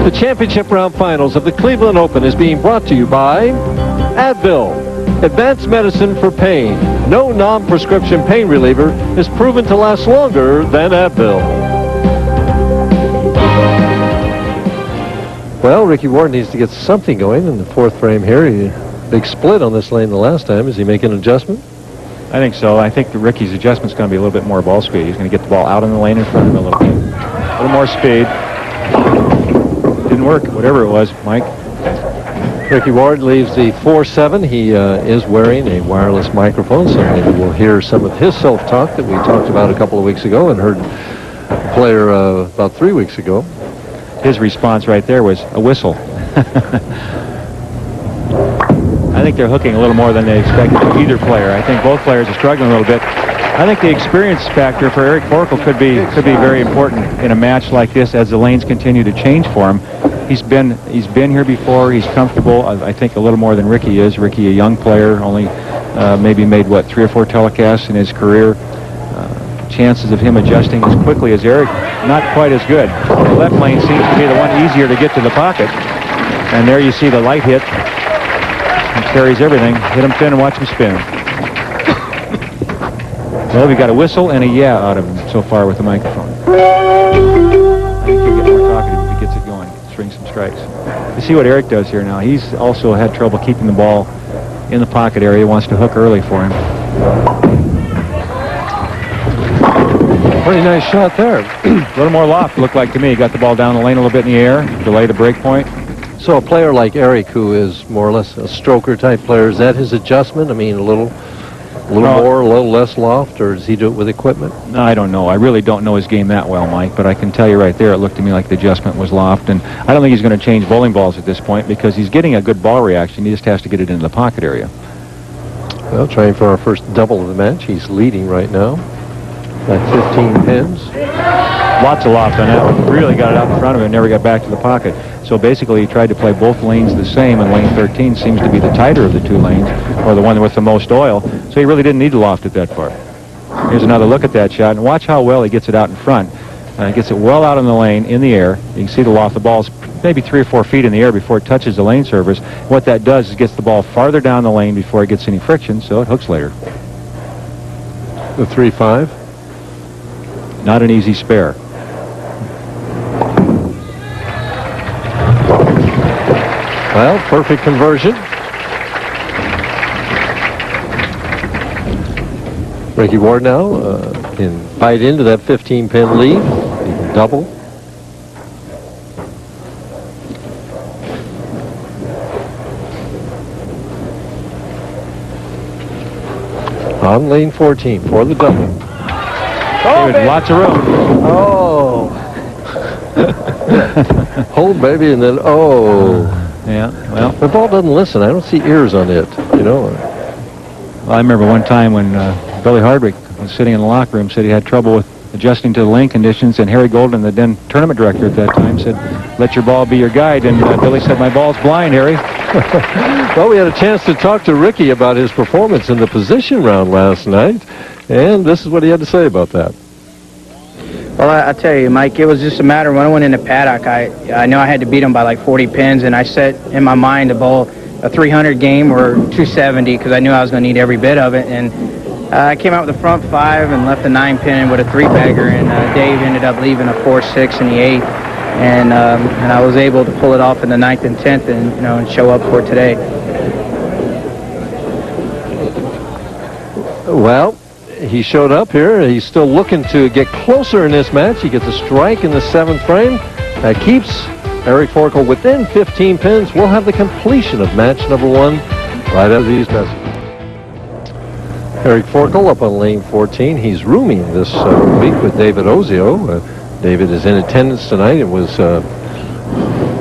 The championship round finals of the Cleveland Open is being brought to you by Advil, advanced medicine for pain. No non-prescription pain reliever is proven to last longer than Advil. Well, Ricky Ward needs to get something going in the fourth frame here. Big split on this lane the last time. Is he making an adjustment? I think so. I think Ricky's adjustment's going to be a little bit more ball speed. He's going to get the ball out in the lane in front of him a little bit. A little more speed. Didn't work, whatever it was, Mike. Ricky Ward leaves the 4-7. He is wearing a wireless microphone, so maybe we'll hear some of his self-talk that we talked about a couple of weeks ago and heard the player about 3 weeks ago. His response right there was a whistle. I think they're hooking a little more than they expected to either player. I think both players are struggling a little bit. I think the experience factor for Eric Forkel could be very important in a match like this as the lanes continue to change for him. He's been here before. He's comfortable. I think a little more than Ricky is. Ricky, a young player, only maybe made 3 or 4 telecasts in his career. Chances of him adjusting as quickly as Eric, not quite as good. The left lane seems to be the one easier to get to the pocket. And there you see the light hit. He carries everything. Hit him thin and watch him spin. Well, we got a whistle and a yeah out of him so far with the microphone. I think he'll get more talkative if he gets it going, string some strikes. You see what Eric does here now. He's also had trouble keeping the ball in the pocket area. He wants to hook early for him. Pretty nice shot there. A little more loft, looked like to me. Got the ball down the lane a little bit in the air, delay the break point. So a player like Eric, who is more or less a stroker type player, is that his adjustment? I mean, a little more, a little less loft, or does he do it with equipment? No, I don't know. I really don't know his game that well, Mike, but I can tell you right there, it looked to me like the adjustment was loft, and I don't think he's going to change bowling balls at this point because he's getting a good ball reaction. He just has to get it into the pocket area. Well, trying for our first double of the match. He's leading right now by 15 pins. Lots of loft on that one. Really got it out in front of him, never got back to the pocket. So basically he tried to play both lanes the same, and lane 13 seems to be the tighter of the two lanes, or the one with the most oil. So he really didn't need to loft it that far. Here's another look at that shot, and watch how well he gets it out in front. Gets it well out in the lane, in the air. You can see the loft. The ball's maybe 3 or 4 feet in the air before it touches the lane surface. What that does is gets the ball farther down the lane before it gets any friction, so it hooks later. The 3-5. Not an easy spare. Well, perfect conversion. Ricky Ward now can bite into that 15-pin lead. He can double. On lane 14 for the double. Oh, lots of room. Oh. Hold, baby, and then, oh. Yeah, well. The ball doesn't listen. I don't see ears on it, you know. Well, I remember one time when Billy Hardwick was sitting in the locker room, said he had trouble with adjusting to the lane conditions, and Harry Golden, the then tournament director at that time, said, let your ball be your guide, and Billy said, my ball's blind, Harry. Well, we had a chance to talk to Ricky about his performance in the position round last night, and this is what he had to say about that. Well, I tell you, Mike, it was just a matter when I went in the paddock, I know I had to beat him by like 40 pins, and I set in my mind to bowl a 300 game or 270 because I knew I was going to need every bit of it. And I came out with the front 5 and left the 9-pin with a 3-bagger, and Dave ended up leaving a 4-6 in the 8th, and I was able to pull it off in the 9th and 10th, and and show up for today. Well, he showed up here. He's still looking to get closer in this match. He gets a strike in the 7th frame. That keeps Eric Forkel within 15 pins. We'll have the completion of match number 1 right after these messages. Eric Forkel up on lane 14. He's rooming this week with David Ozio. David is in attendance tonight and was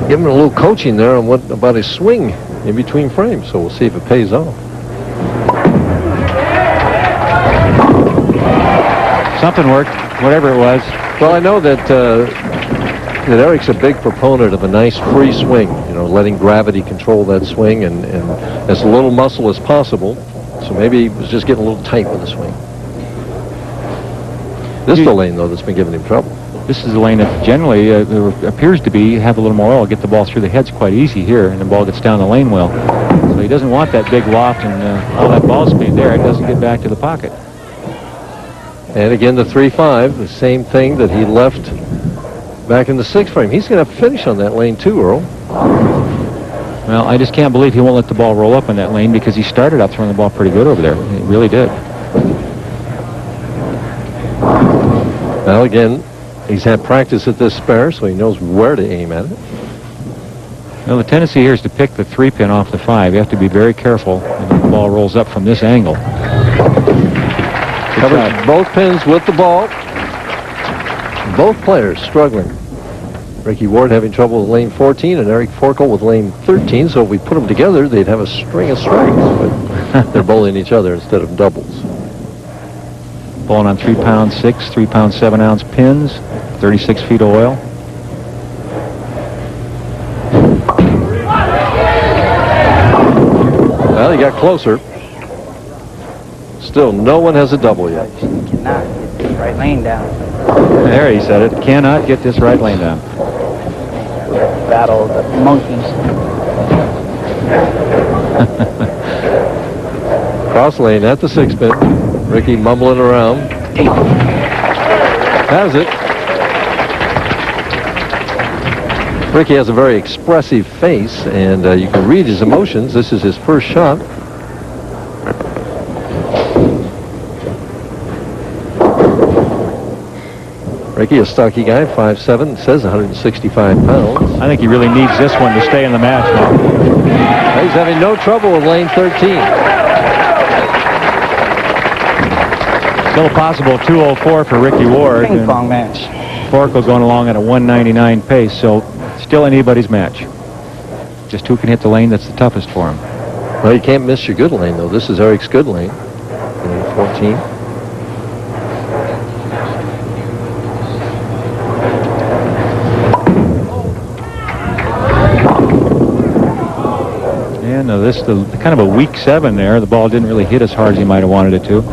giving him a little coaching there on what about his swing in between frames. So we'll see if it pays off. Something worked, whatever it was. Well, I know that that Eric's a big proponent of a nice free swing, letting gravity control that swing and as little muscle as possible. So maybe he was just getting a little tight with the swing. This is the lane, though, that's been giving him trouble. This is a lane that generally appears to be have a little more oil. Get the ball through the heads quite easy here, and the ball gets down the lane well. So he doesn't want that big loft and all that ball speed there. It doesn't get back to the pocket. And again, the 3-5, the same thing that he left back in the 6th frame. He's going to finish on that lane too, Earl. Well, I just can't believe he won't let the ball roll up in that lane because he started out throwing the ball pretty good over there. He really did. Well, again, he's had practice at this spare, so he knows where to aim at it. Well, the tendency here is to pick the 3-pin off the 5. You have to be very careful when the ball rolls up from this angle. Covers both pins with the ball. Both players struggling. Ricky Ward having trouble with lane 14 and Eric Forkel with lane 13. So if we put them together, they'd have a string of strikes. But they're bowling each other instead of doubles. Bowling on 3 pound 6, 3 pound 7 ounce pins, 36 feet of oil. Well, he got closer. Still, no one has a double yet. Cannot get this right lane down. There, he said it. Cannot get this right lane down. Battle of the monkeys. Cross lane at the 6-pin. Ricky mumbling around. Has it. Ricky has a very expressive face, and you can read his emotions. This is his first shot. Ricky, a stocky guy, 5'7", says 165 pounds. I think he really needs this one to stay in the match now. He's having no trouble with lane 13. Still a possible 204 for Ricky Ward. Ping pong match. Forkel going along at a 199 pace, so still anybody's match. Just who can hit the lane that's the toughest for him. Well, you can't miss your good lane, though. This is Eric's good lane. Lane 14. And this the kind of a weak 7 there. The ball didn't really hit as hard as he might have wanted it to.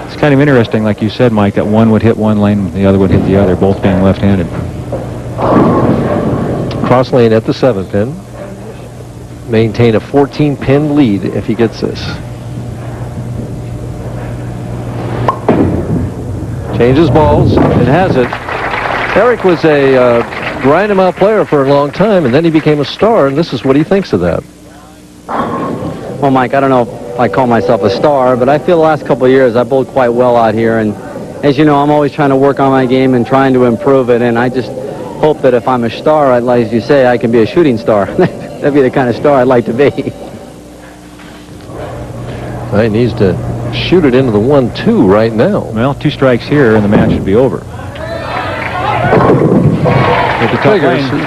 It's kind of interesting, like you said, Mike, that one would hit one lane and the other would hit the other, both being left-handed. Cross lane at the 7-pin. Maintain a 14-pin lead if he gets this. Changes balls. It has it. Eric was a grind-him-out player for a long time, and then he became a star, and this is what he thinks of that. Well, Mike, I don't know if I call myself a star, but I feel the last couple of years I bowled quite well out here, and as you know, I'm always trying to work on my game and trying to improve it, and I just hope that if I'm a star, like as you say, I can be a shooting star. That'd be the kind of star I'd like to be. He needs to shoot it into the 1-2 right now. Well, 2 strikes here and the match should be over.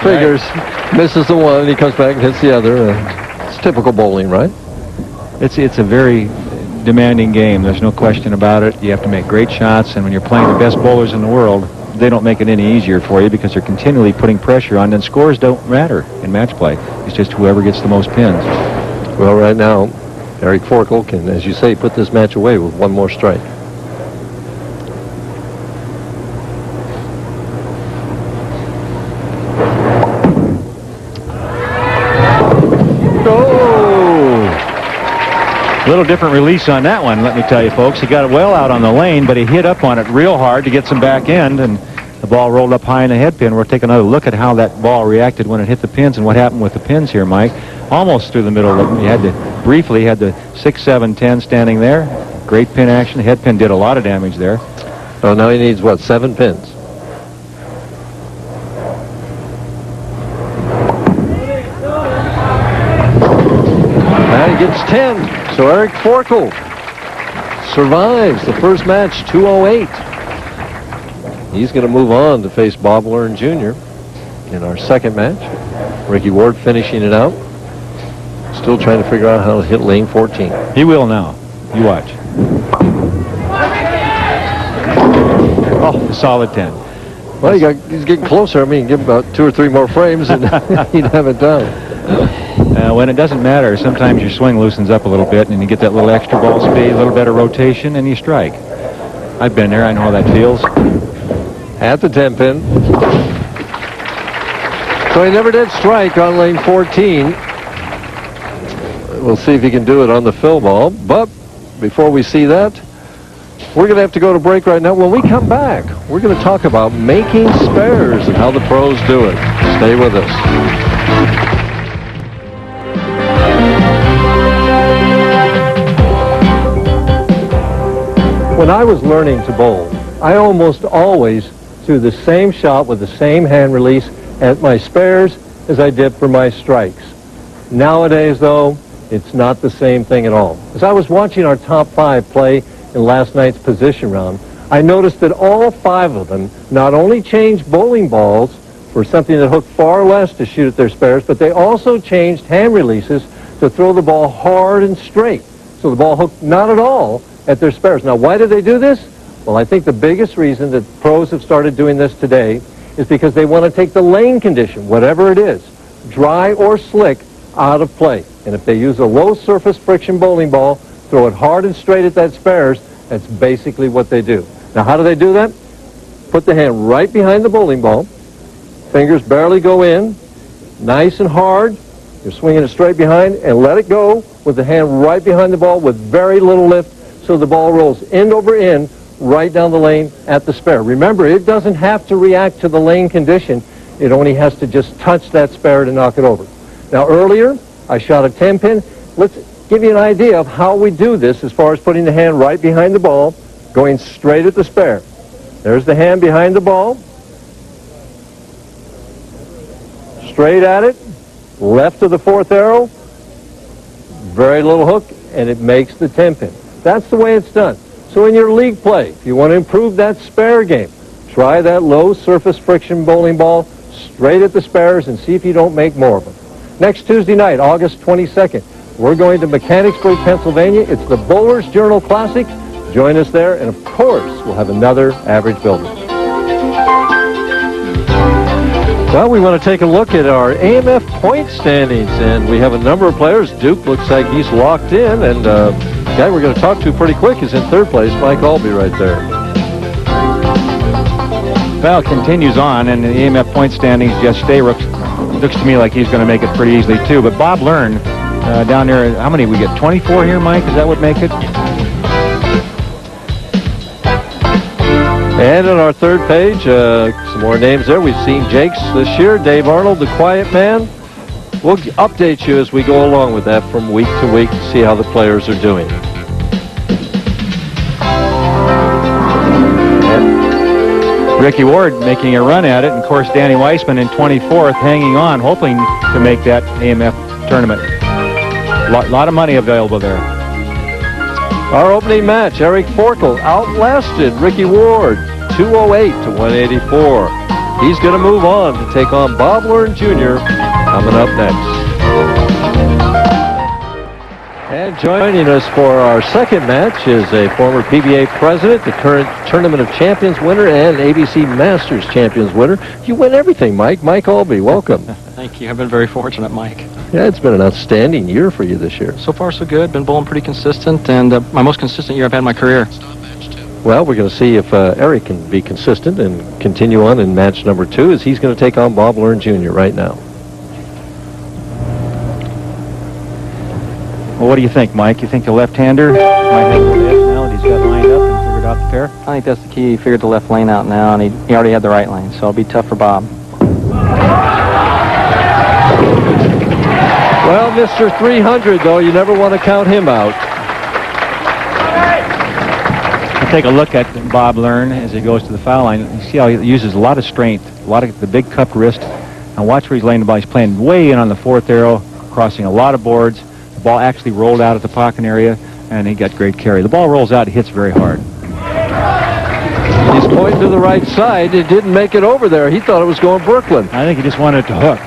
Figures. Misses the one, and he comes back and hits the other. It's typical bowling, right? It's a very demanding game. There's no question about it. You have to make great shots, and when you're playing the best bowlers in the world, they don't make it any easier for you because they're continually putting pressure on, and scores don't matter in match play. It's just whoever gets the most pins. Well, right now, Eric Forkel can, as you say, put this match away with one more strike. A little different release on that one, let me tell you, folks. He got it well out on the lane, but he hit up on it real hard to get some back end, and the ball rolled up high in the head pin. We'll take another look at how that ball reacted when it hit the pins and what happened with the pins here, Mike. Almost through the middle of it. You had to briefly had the 6, 7, 10 standing there. Great pin action. The head pin did a lot of damage there. Oh, now he needs, what, 7 pins? Now he gets 10. So Eric Forkel survives the first match, 208. He's going to move on to face Bob Learn Jr. in our second match. Ricky Ward finishing it out. Still trying to figure out how to hit lane 14. He will now. You watch. Oh, a solid 10. Well, he's getting closer. I mean, give him about 2 or 3 more frames and he'd have it done. When it doesn't matter, sometimes your swing loosens up a little bit and you get that little extra ball speed, a little better rotation, and you strike. I've been there. I know how that feels. At the 10-pin. So he never did strike on lane 14. We'll see if he can do it on the fill ball. But before we see that, we're going to have to go to break right now. When we come back, we're going to talk about making spares and how the pros do it. Stay with us. When I was learning to bowl, I almost always threw the same shot with the same hand release at my spares as I did for my strikes. Nowadays, though, it's not the same thing at all. As I was watching our top 5 play in last night's position round, I noticed that all 5 of them not only changed bowling balls for something that hooked far less to shoot at their spares, but they also changed hand releases to throw the ball hard and straight. So the ball hooked not at all at their spares. Now, why did they do this? Well, I think the biggest reason that pros have started doing this today is because they want to take the lane condition, whatever it is, dry or slick, out of play. And if they use a low surface friction bowling ball, throw it hard and straight at that spares, that's basically what they do. Now, how do they do that? Put the hand right behind the bowling ball. Fingers barely go in, nice and hard. You're swinging it straight behind, and let it go with the hand right behind the ball with very little lift, so the ball rolls end over end right down the lane at the spare. Remember, it doesn't have to react to the lane condition. It only has to just touch that spare to knock it over. Now, earlier, I shot a 10-pin. Let's give you an idea of how we do this as far as putting the hand right behind the ball, going straight at the spare. There's the hand behind the ball. Straight at it, left of the 4th arrow, very little hook, and it makes the 10-pin. That's the way it's done. So in your league play, if you want to improve that spare game, try that low surface friction bowling ball straight at the spares and see if you don't make more of them. Next Tuesday night, August 22nd, we're going to Mechanicsburg, Pennsylvania. It's the Bowler's Journal Classic. Join us there, and of course, we'll have another Average Builder. Well, we want to take a look at our AMF point standings, and we have a number of players. Duke looks like he's locked in, and the guy we're going to talk to pretty quick is in 3rd place, Mike Albee right there. Well, it continues on, and the AMF point standings just stay. Looks to me like he's going to make it pretty easily, too. But Bob Learn down there, how many we get? 24 here, Mike? Is that what make it? And on our 3rd page, some more names there. We've seen Jakes this year. Dave Arnold, the quiet man. We'll update you as we go along with that from week to week to see how the players are doing. Ricky Ward making a run at it, and of course Danny Weissman in 24th, hanging on, hoping to make that AMF tournament. Lot of money available there. Our opening match, Eric Forkel outlasted Ricky Ward, 208 to 184. He's going to move on to take on Bob Learn Jr. coming up next. And joining us for our 2nd match is a former PBA president, the current Tournament of Champions winner, and ABC Masters Champions winner. You win everything, Mike. Mike Albee, welcome. Thank you. I've been very fortunate, Mike. Yeah, it's been an outstanding year for you this year. So far, so good. Been bowling pretty consistent, and my most consistent year I've had in my career. Well, we're going to see if Eric can be consistent and continue on in match number 2, as he's going to take on Bob Learn Jr. right now. Well, what do you think, Mike? You think the left-hander might have the edge now that he's got lined up and figured out the pair? I think that's the key. He figured the left lane out now, and he already had the right lane, so it'll be tough for Bob. Well, Mr. 300, though, you never want to count him out. Take a look at Bob Learn as he goes to the foul line. You see how he uses a lot of strength, a lot of the big cupped wrist. And watch where he's laying the ball. He's playing way in on the 4th arrow, crossing a lot of boards. The ball actually rolled out at the pocket area, and he got great carry. The ball rolls out, it hits very hard. He's pointing to the right side. It didn't make it over there. He thought it was going Brooklyn. I think he just wanted it to hook.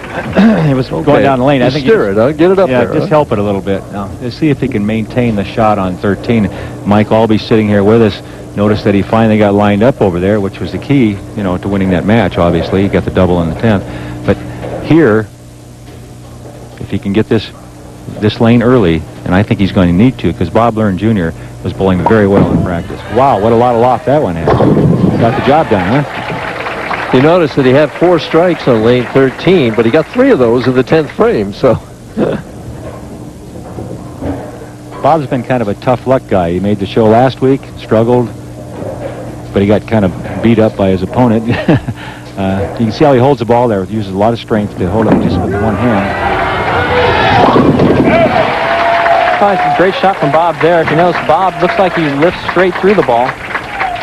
It was going down the lane. I think steer it. Get it up there. Yeah, just help it a little bit. Now, let's see if he can maintain the shot on 13. Mike Albee sitting here with us. Notice that he finally got lined up over there, which was the key, to winning that match, obviously. He got the double in the 10th. But here, if he can get this lane early, and I think he's going to need to, because Bob Learn Jr. was bowling very well in practice. Wow, what a lot of loft that one had. Got the job done, huh? You notice that he had 4 strikes on lane 13, but he got 3 of those in the 10th frame, so... Bob's been kind of a tough luck guy. He made the show last week, struggled, but he got kind of beat up by his opponent. You can see how he holds the ball there. He uses a lot of strength to hold it just with one hand. Oh, it's a great shot from Bob there. If you notice, Bob looks like he lifts straight through the ball.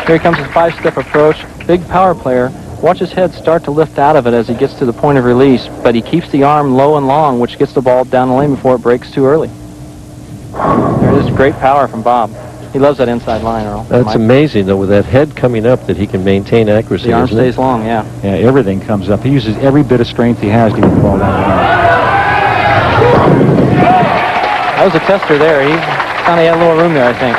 Here he comes his 5-step approach. Big power player. Watch his head start to lift out of it as he gets to the point of release, but he keeps the arm low and long, which gets the ball down the lane before it breaks too early. There it is, great power from Bob. He loves that inside line, Earl. That's amazing, though, with that head coming up, that he can maintain accuracy. The arm stays long, yeah. Yeah, everything comes up. He uses every bit of strength he has to get the ball down the line. That was a tester there. He kind of had a little room there, I think.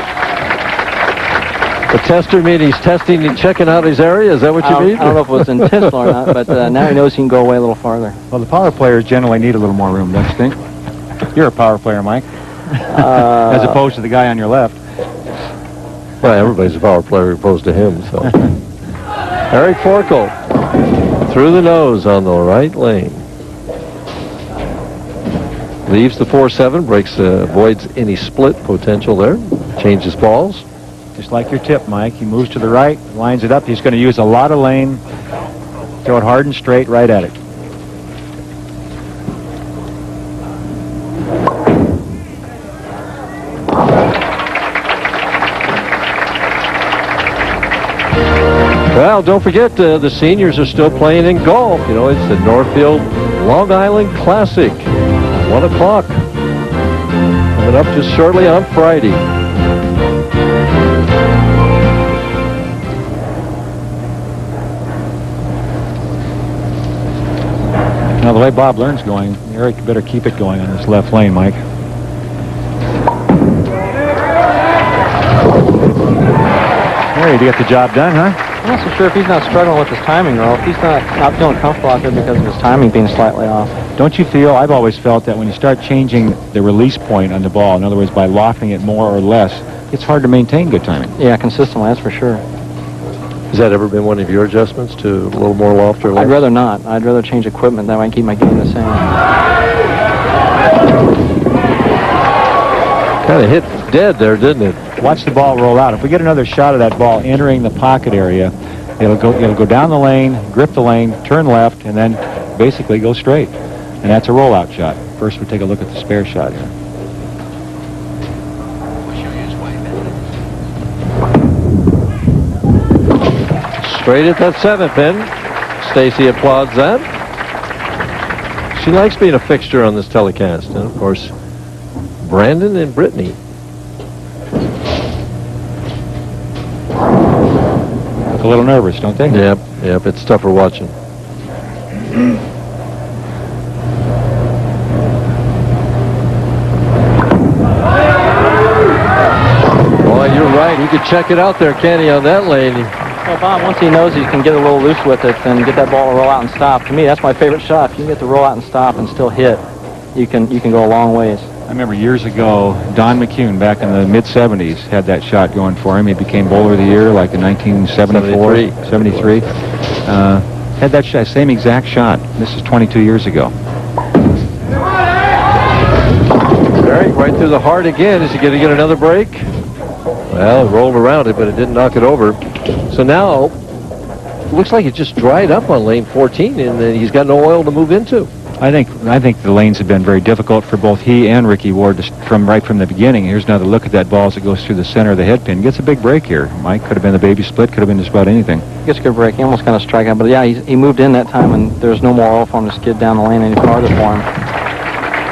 The tester mean he's testing and checking out his area? Is that what you mean? I don't know if it was intentional or not, but now he knows he can go away a little farther. Well, the power players generally need a little more room, don't you think? You're a power player, Mike. As opposed to the guy on your left. Well, everybody's a power player opposed to him, so. Eric Forkel through the nose on the right lane. Leaves the 4-7, avoids any split potential there. Changes balls. Just like your tip, Mike. He moves to the right, lines it up. He's going to use a lot of lane. Throw it hard and straight right at it. Well, don't forget, the seniors are still playing in golf. You know, it's the Northfield Long Island Classic. 1 o'clock. Coming up just shortly on Friday. Now, the way Bob Learn's going, Eric better keep it going on this left lane, Mike. There, you get the job done, huh? I'm not so sure if he's not struggling with his timing, or if he's not feeling comfortable out there because of his timing being slightly off. Don't you feel, I've always felt that when you start changing the release point on the ball, in other words, by lofting it more or less, it's hard to maintain good timing. Yeah, consistently, that's for sure. Has that ever been one of your adjustments to a little more loft or less? I'd rather not. I'd rather change equipment. That might keep my game the same. Kind of hit dead there, didn't it? Watch the ball roll out. If we get another shot of that ball entering the pocket area, it'll go down the lane, grip the lane, turn left, and then basically go straight. And that's a rollout shot. First, we'll take a look at the spare shot here. Straight at that 7 pin. Stacy applauds that. She likes being a fixture on this telecast. And, of course, Brandon and Brittany. A little nervous, don't they? Yep, it's tougher watching. Boy, you're right. He could check it out there, can't he, on that lane? Well, Bob, once he knows he can get a little loose with it and get that ball to roll out and stop, to me, that's my favorite shot. If you can get the roll out and stop and still hit, you can go a long ways. I remember years ago, Don McCune, back in the mid-'70s, had that shot going for him. He became Bowler of the Year, like in 1974, 73. Had that shot, same exact shot. This is 22 years ago. Eric right through the heart again. Is he going to get another break? Well, it rolled around it, but it didn't knock it over. So now, it looks like it just dried up on lane 14, and he's got no oil to move into. I think the lanes have been very difficult for both he and Ricky Ward right from the beginning. Here's another look at that ball as it goes through the center of the head pin. Gets a big break here. Mike, could have been the baby split, could have been just about anything. Gets a good break. He almost kind of strike out, but yeah, he moved in that time, and there's no more oil for him to skid down the lane any farther for him.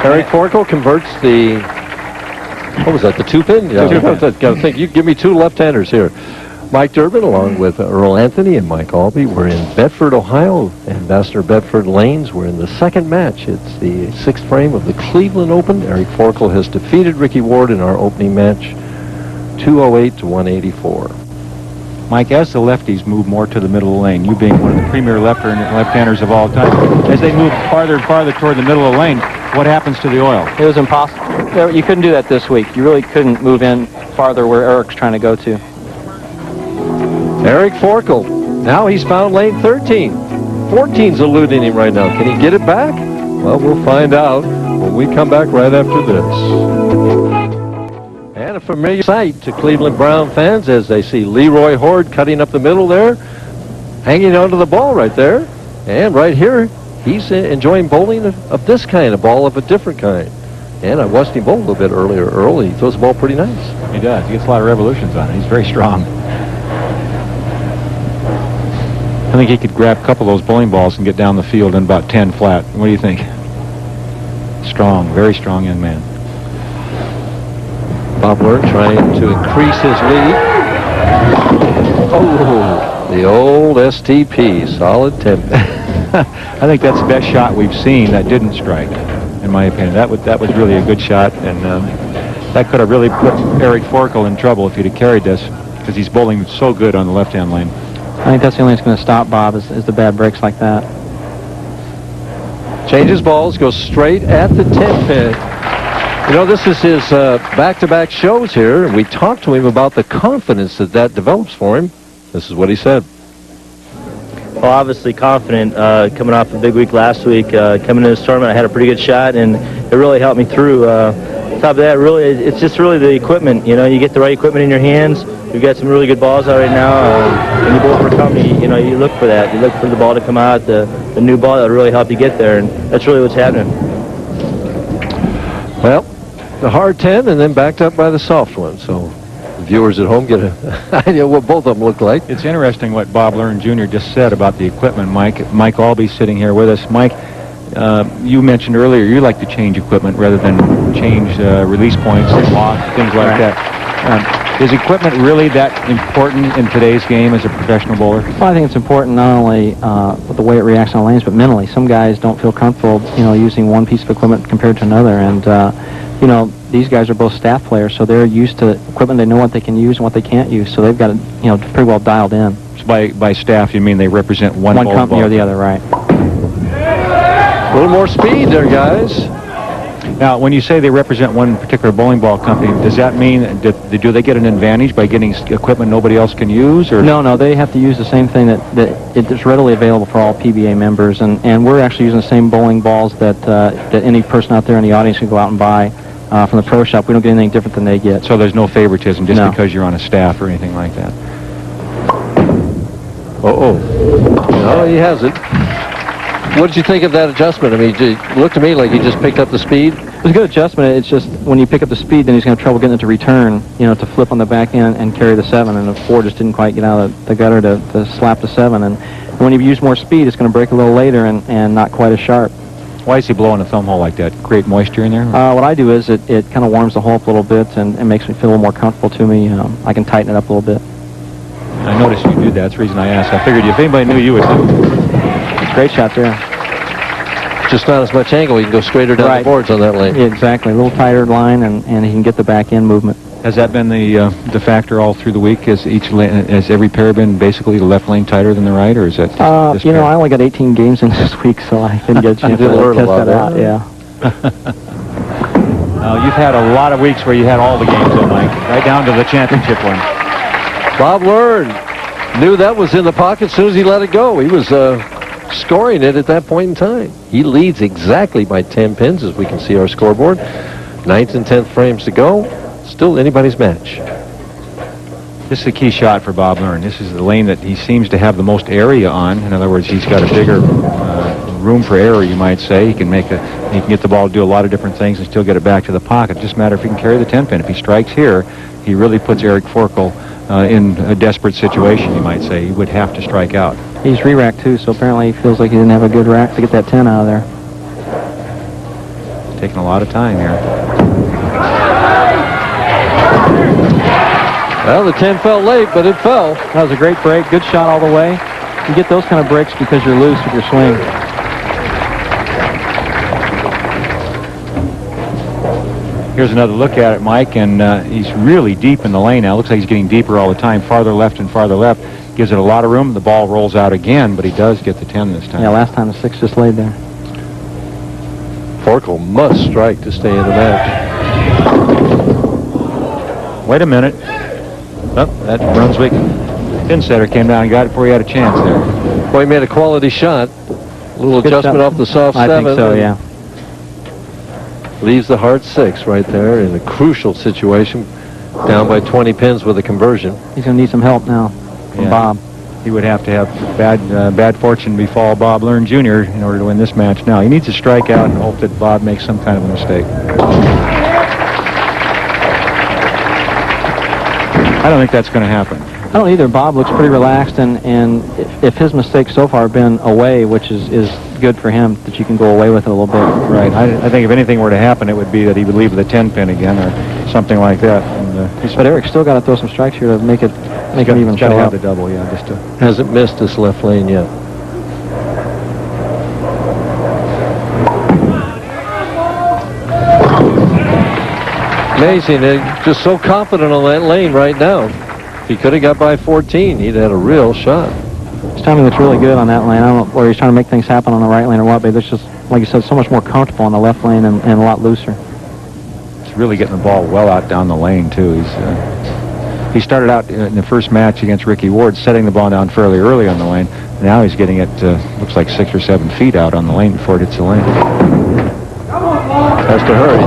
Eric Forkel converts the, what was that, the 2-pin? Yeah, got to think. You give me 2 left-handers here. Mike Durbin, along with Earl Anthony and Mike Albee, we're in Bedford, Ohio. Ambassador Bedford Lanes. We're in the second match. It's the 6th frame of the Cleveland Open. Eric Forkel has defeated Ricky Ward in our opening match, 208 to 184. Mike, as the lefties move more to the middle of the lane, you being one of the premier left-handers of all time, as they move farther and farther toward the middle of the lane, what happens to the oil? It was impossible. You couldn't do that this week. You really couldn't move in farther where Eric's trying to go to. Eric Forkel. Now he's found lane 13. 14's eluding him right now. Can he get it back? Well, we'll find out when we come back right after this. And a familiar sight to Cleveland Brown fans as they see Leroy Horde cutting up the middle there, hanging onto the ball right there. And right here, he's enjoying bowling of this kind, a ball of a different kind. And I watched him bowl a little bit earlier. Earl, he throws the ball pretty nice. He does. He gets a lot of revolutions on it. He's very strong. I think he could grab a couple of those bowling balls and get down the field in about 10 flat. What do you think? Strong, very strong young man. Bob Lurn trying to increase his lead. Oh, the old STP, solid 10. I think that's the best shot we've seen that didn't strike, in my opinion. That was really a good shot, and that could have really put Eric Forkel in trouble if he'd have carried this, because he's bowling so good on the left-hand lane. I think that's the only thing that's going to stop Bob is the bad breaks like that. Changes balls, goes straight at the 10 pin. You know, this is his back-to-back shows here, and we talked to him about the confidence that develops for him. This is what he said. Well, obviously confident coming off a big week last week. Coming into this tournament, I had a pretty good shot, and it really helped me through. On top of that, really, it's just really the equipment. You know, you get the right equipment in your hands. We've got some really good balls out right now. When you bowl for a company, you know, you look for that. You look for the ball to come out, the new ball that will really help you get there, and that's really what's happening. Well, the hard 10 and then backed up by the soft one. So the viewers at home get an idea what both of them look like. It's interesting what Bob Lurn Jr. just said about the equipment, Mike. Mike Albee sitting here with us. Mike, you mentioned earlier you like to change equipment rather than change release points and lock, things like that. Is equipment really that important in today's game as a professional bowler? Well, I think it's important not only with the way it reacts on lanes, but mentally. Some guys don't feel comfortable, you know, using one piece of equipment compared to another. And, you know, these guys are both staff players, so they're used to equipment. They know what they can use and what they can't use, so they've got it, you know, pretty well dialed in. So by staff, you mean they represent one company ball. or the other, right? A little more speed there, guys. Now, when you say they represent one particular bowling ball company, does that mean do they get an advantage by getting equipment nobody else can use? Or No, they have to use the same thing that is readily available for all PBA members, and we're actually using the same bowling balls that any person out there in the audience can go out and buy from the pro shop. We don't get anything different than they get. So there's no favoritism just because you're on a staff or anything like that? No, he has it. What did you think of that adjustment? I mean, it looked to me like he just picked up the speed. It was a good adjustment. It's just when you pick up the speed, then he's going to have trouble getting it to return, you know, to flip on the back end and carry the 7. And the 4 just didn't quite get out of the gutter to slap the 7. And when you use more speed, it's going to break a little later and not quite as sharp. Why is he blowing a thumb hole like that? Create moisture in there? What I do is it kind of warms the hole up a little bit and makes me feel a little more comfortable to me. I can tighten it up a little bit. I noticed you do that. That's the reason I asked. I figured if anybody knew, you would do. Great shot there. Just not as much angle. You can go straighter down the boards on that lane. Yeah, exactly. A little tighter line, and he can get the back end movement. Has that been the factor all through the week? Has every pair been basically the left lane tighter than the right, or is that just you know, I only got 18 games in this week, so I didn't get a chance to test that out. Yeah. You've had a lot of weeks where you had all the games, though, Mike, right down to the championship one. Bob Lurn knew that was in the pocket as soon as he let it go. He was scoring it at that point in time. He leads exactly by 10 pins, as we can see our scoreboard. 9th and 10th frames to go. Still anybody's match. This is a key shot for Bob Lurn. This is the lane that he seems to have the most area on. In other words, he's got a bigger room for error, you might say. He can get the ball to do a lot of different things and still get it back to the pocket. Just a matter if he can carry the 10 pin. If he strikes here, he really puts Eric Forkel in a desperate situation, you might say. He would have to strike out. He's re-racked too, so apparently he feels like he didn't have a good rack to get that 10 out of there. It's taking a lot of time here. Well, the 10 fell late, but it fell. That was a great break. Good shot all the way. You get those kind of breaks because you're loose with your swing. Here's another look at it, Mike, and he's really deep in the lane now. Looks like he's getting deeper all the time, farther left and farther left. Gives it a lot of room. The ball rolls out again, but he does get the 10 this time. Yeah, last time the 6 just laid there. Forkel must strike to stay in the match. Wait a minute. Oh, that Brunswick pin setter came down and got it before he had a chance there. Well, he made a quality shot. A little Good adjustment shot. off the soft I 7. think so, yeah. Leaves the hard 6 right there in a crucial situation. Down by 20 pins with a conversion. He's going to need some help now from Bob. He would have to have bad fortune befall Bob Learn Jr. in order to win this match now. He needs to strike out and hope that Bob makes some kind of a mistake. I don't think that's going to happen. I don't either. Bob looks pretty relaxed, and if his mistakes so far have been away, which is good for him, that you can go away with it a little bit. Right. I think if anything were to happen, it would be that he would leave with a 10 pin again or something like that. And, but Eric's still got to throw some strikes here to make him even show show have up. the double, yeah, just to. Hasn't missed this left lane yet. Amazing. They're just so confident on that lane right now. If he could have got by 14, he'd had a real shot. His timing looks really good on that lane. I don't know whether he's trying to make things happen on the right lane or what, but it's just, like you said, so much more comfortable on the left lane and a lot looser. He's really getting the ball well out down the lane, too. He started out in the first match against Ricky Ward, setting the ball down fairly early on the lane. Now he's getting it, looks like 6 or 7 feet out on the lane before it hits the lane. Has to hurry.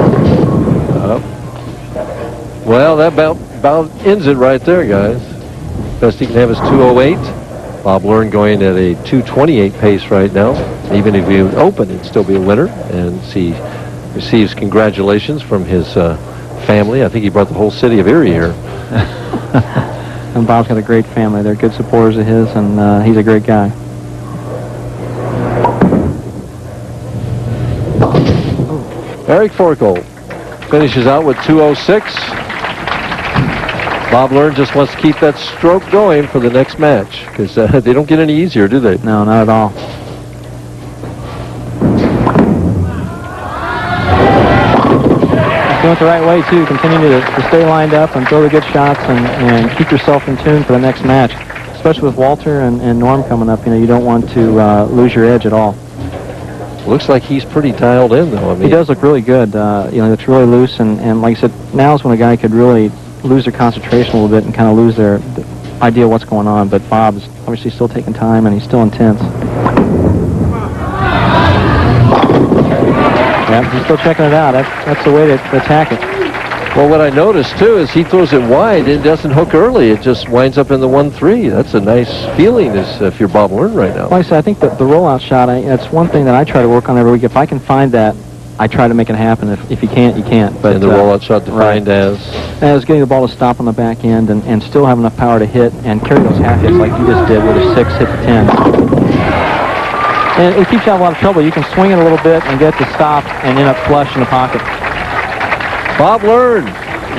Well, that about ends it right there, guys. Best he can have is 2:08. Bob Learn going at a 2:28 pace right now. Even if he would open, it'd still be a winner. And he receives congratulations from his family. I think he brought the whole city of Erie here. And Bob's got a great family. They're good supporters of his, and he's a great guy. Eric Forkel finishes out with 2:06. Bob Learn just wants to keep that stroke going for the next match, because they don't get any easier, do they? No, not at all. Doing it the right way, too. Continue to stay lined up and throw the good shots and keep yourself in tune for the next match. Especially with Walter and Norm coming up, you don't want to lose your edge at all. Looks like he's pretty dialed in, though. I mean, he does look really good. It's really loose, and like I said, now's when a guy could really lose their concentration a little bit and kind of lose their idea of what's going on. But Bob's obviously still taking time, and he's still intense. Yeah, he's still checking it out. That's the way to attack it. Well, what I noticed, too, is he throws it wide. It doesn't hook early. It just winds up in the 1-3. That's a nice feeling if you're Bob Learn right now. Well, I said, I think the rollout shot, that's one thing that I try to work on every week. If I can find that, I try to make it happen. If you can't, you can't. But and the rollout shot defined right. as getting the ball to stop on the back end and still have enough power to hit and carry those half hits like you just did with a 6 hit the 10. And it keeps you out of a lot of trouble. You can swing it a little bit and get it to stop and end up flush in the pocket. Bob Learn,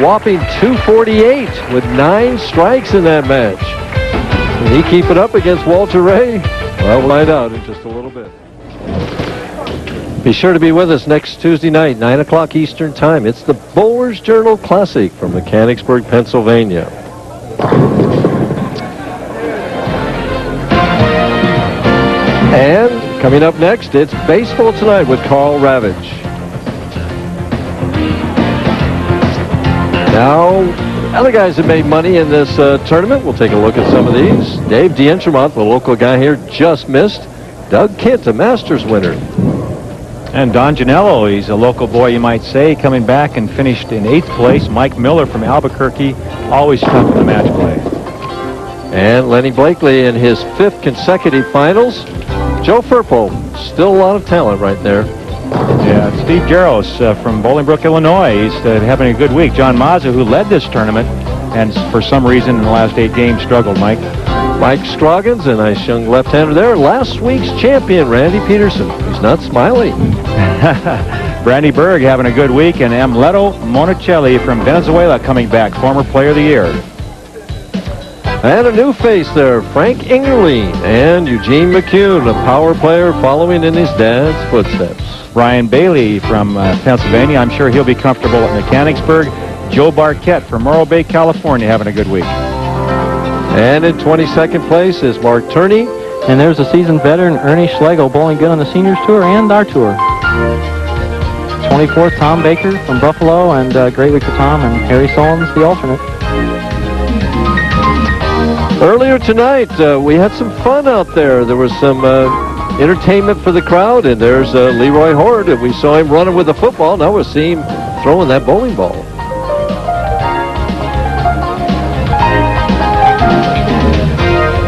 whopping 248 with 9 strikes in that match. Can he keep it up against Walter Ray? Well, we'll find out in just a little bit. Be sure to be with us next Tuesday night, 9 o'clock Eastern Time. It's the Bowler's Journal Classic from Mechanicsburg, Pennsylvania. And coming up next, it's Baseball Tonight with Carl Ravage. Now, other guys that made money in this tournament, we'll take a look at some of these. Dave D'Entremont, the local guy here, just missed. Doug Kent, a Masters winner. And Don Janello, he's a local boy, you might say, coming back and finished in 8th place. Mike Miller from Albuquerque, always tough in the match play. And Lenny Blakely in his 5th consecutive finals. Joe Firpo, still a lot of talent right there. Yeah, Steve Jaros from Bolingbrook, Illinois. He's having a good week. John Mazza, who led this tournament, and for some reason in the last 8 games struggled, Mike. Mike Scroggins, a nice young left-hander there. Last week's champion, Randy Peterson. He's not smiling. Brandy Berg having a good week, and Amleto Monicelli from Venezuela coming back, former Player of the Year. And a new face there, Frank Ingerling and Eugene McCune, a power player following in his dad's footsteps. Brian Bailey from Pennsylvania. I'm sure he'll be comfortable at Mechanicsburg. Joe Barquette from Morro Bay, California, having a good week. And in 22nd place is Mark Turney. And there's a seasoned veteran, Ernie Schlegel, bowling good on the Seniors Tour and our tour. 24th, Tom Baker from Buffalo, and great week for Tom, and Harry Solom's the alternate. Earlier tonight, we had some fun out there. There was some entertainment for the crowd, and there's Leroy Horde, and we saw him running with the football. Now we'll see him throwing that bowling ball.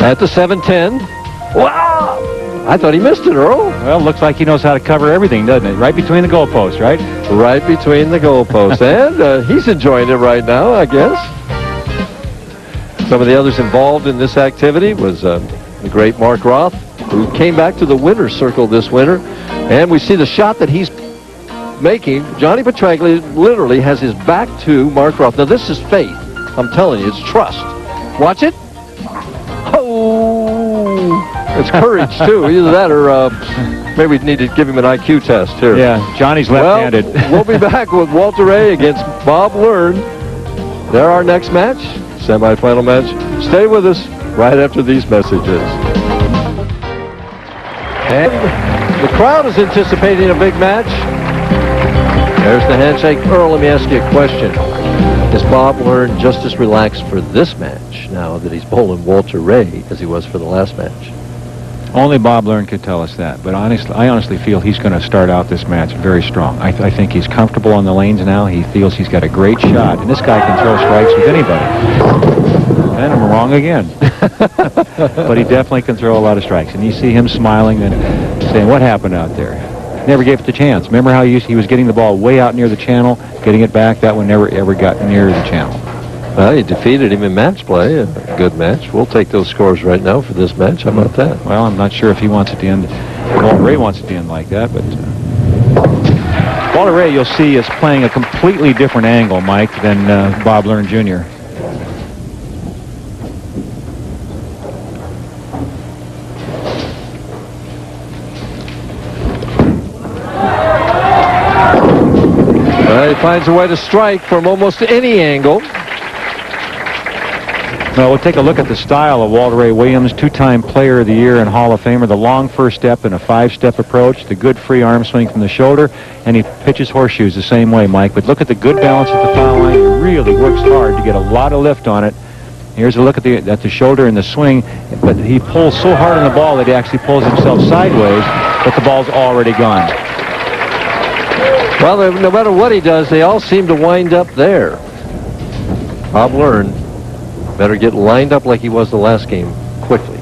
At the 7-10. Wow! I thought he missed it, Earl. Well, looks like he knows how to cover everything, doesn't it? Right between the goalposts, right? Right between the goalposts. And he's enjoying it right now, I guess. Some of the others involved in this activity was the great Mark Roth, who came back to the winner's circle this winter. And we see the shot that he's making. Johnny Petraglia literally has his back to Mark Roth. Now, this is faith. I'm telling you, it's trust. Watch it. Oh! It's courage, too. Either that or maybe we need to give him an IQ test here. Yeah, Johnny's left-handed. Well, we'll be back with Walter Ray against Bob Learn. They're our next match, semifinal match. Stay with us right after these messages. And the crowd is anticipating a big match. There's the handshake. Earl, let me ask you a question. Is Bob Learn just as relaxed for this match now that he's bowling Walter Ray as he was for the last match? Only Bob Learn could tell us that, but I honestly feel he's going to start out this match very strong. I think he's comfortable on the lanes now. He feels he's got a great shot, and this guy can throw strikes with anybody. And I'm wrong again. But he definitely can throw a lot of strikes, and you see him smiling and saying, what happened out there? Never gave it the chance. Remember how he was getting the ball way out near the channel, getting it back? That one never ever got near the channel. Well, you defeated him in match play. A good match. We'll take those scores right now for this match. How about that? Well, I'm not sure if he wants it to end. Walter Ray wants it to end like that, but Walter Ray, you'll see, is playing a completely different angle, Mike, than Bob Learn Jr. He finds a way to strike from almost any angle. Well, we'll take a look at the style of Walter Ray Williams, two-time Player of the Year and Hall of Famer. The long first step and a five-step approach, the good free arm swing from the shoulder, and he pitches horseshoes the same way, Mike. But look at the good balance at the foul line. He really works hard to get a lot of lift on it. Here's a look at the shoulder and the swing, but he pulls so hard on the ball that he actually pulls himself sideways, but the ball's already gone. Well, no matter what he does, they all seem to wind up there. Bob Learn better get lined up like he was the last game quickly.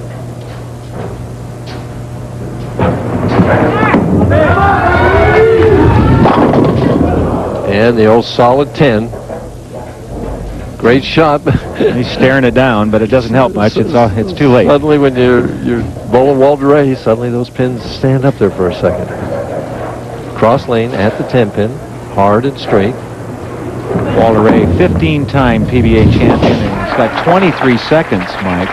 And the old solid 10. Great shot. He's staring it down, but it doesn't help much. It's too late. Suddenly, when you're bowling Walter Ray, suddenly those pins stand up there for a second. Cross lane at the 10-pin, hard and straight. Walter Ray, 15-time PBA champion, and he's got 23 seconds, Mike.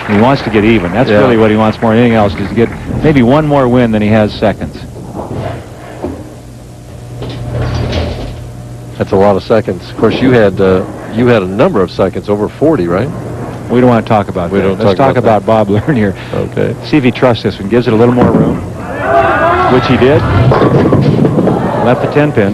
He wants to get even. That's really what he wants more than anything else, is to get maybe one more win than he has seconds. That's a lot of seconds. Of course, you had a number of seconds, over 40, right? We don't want to talk about that. Let's talk about Bob Learn here. Okay. See if he trusts this one. Gives it a little more room, which he did. Left the 10-pin.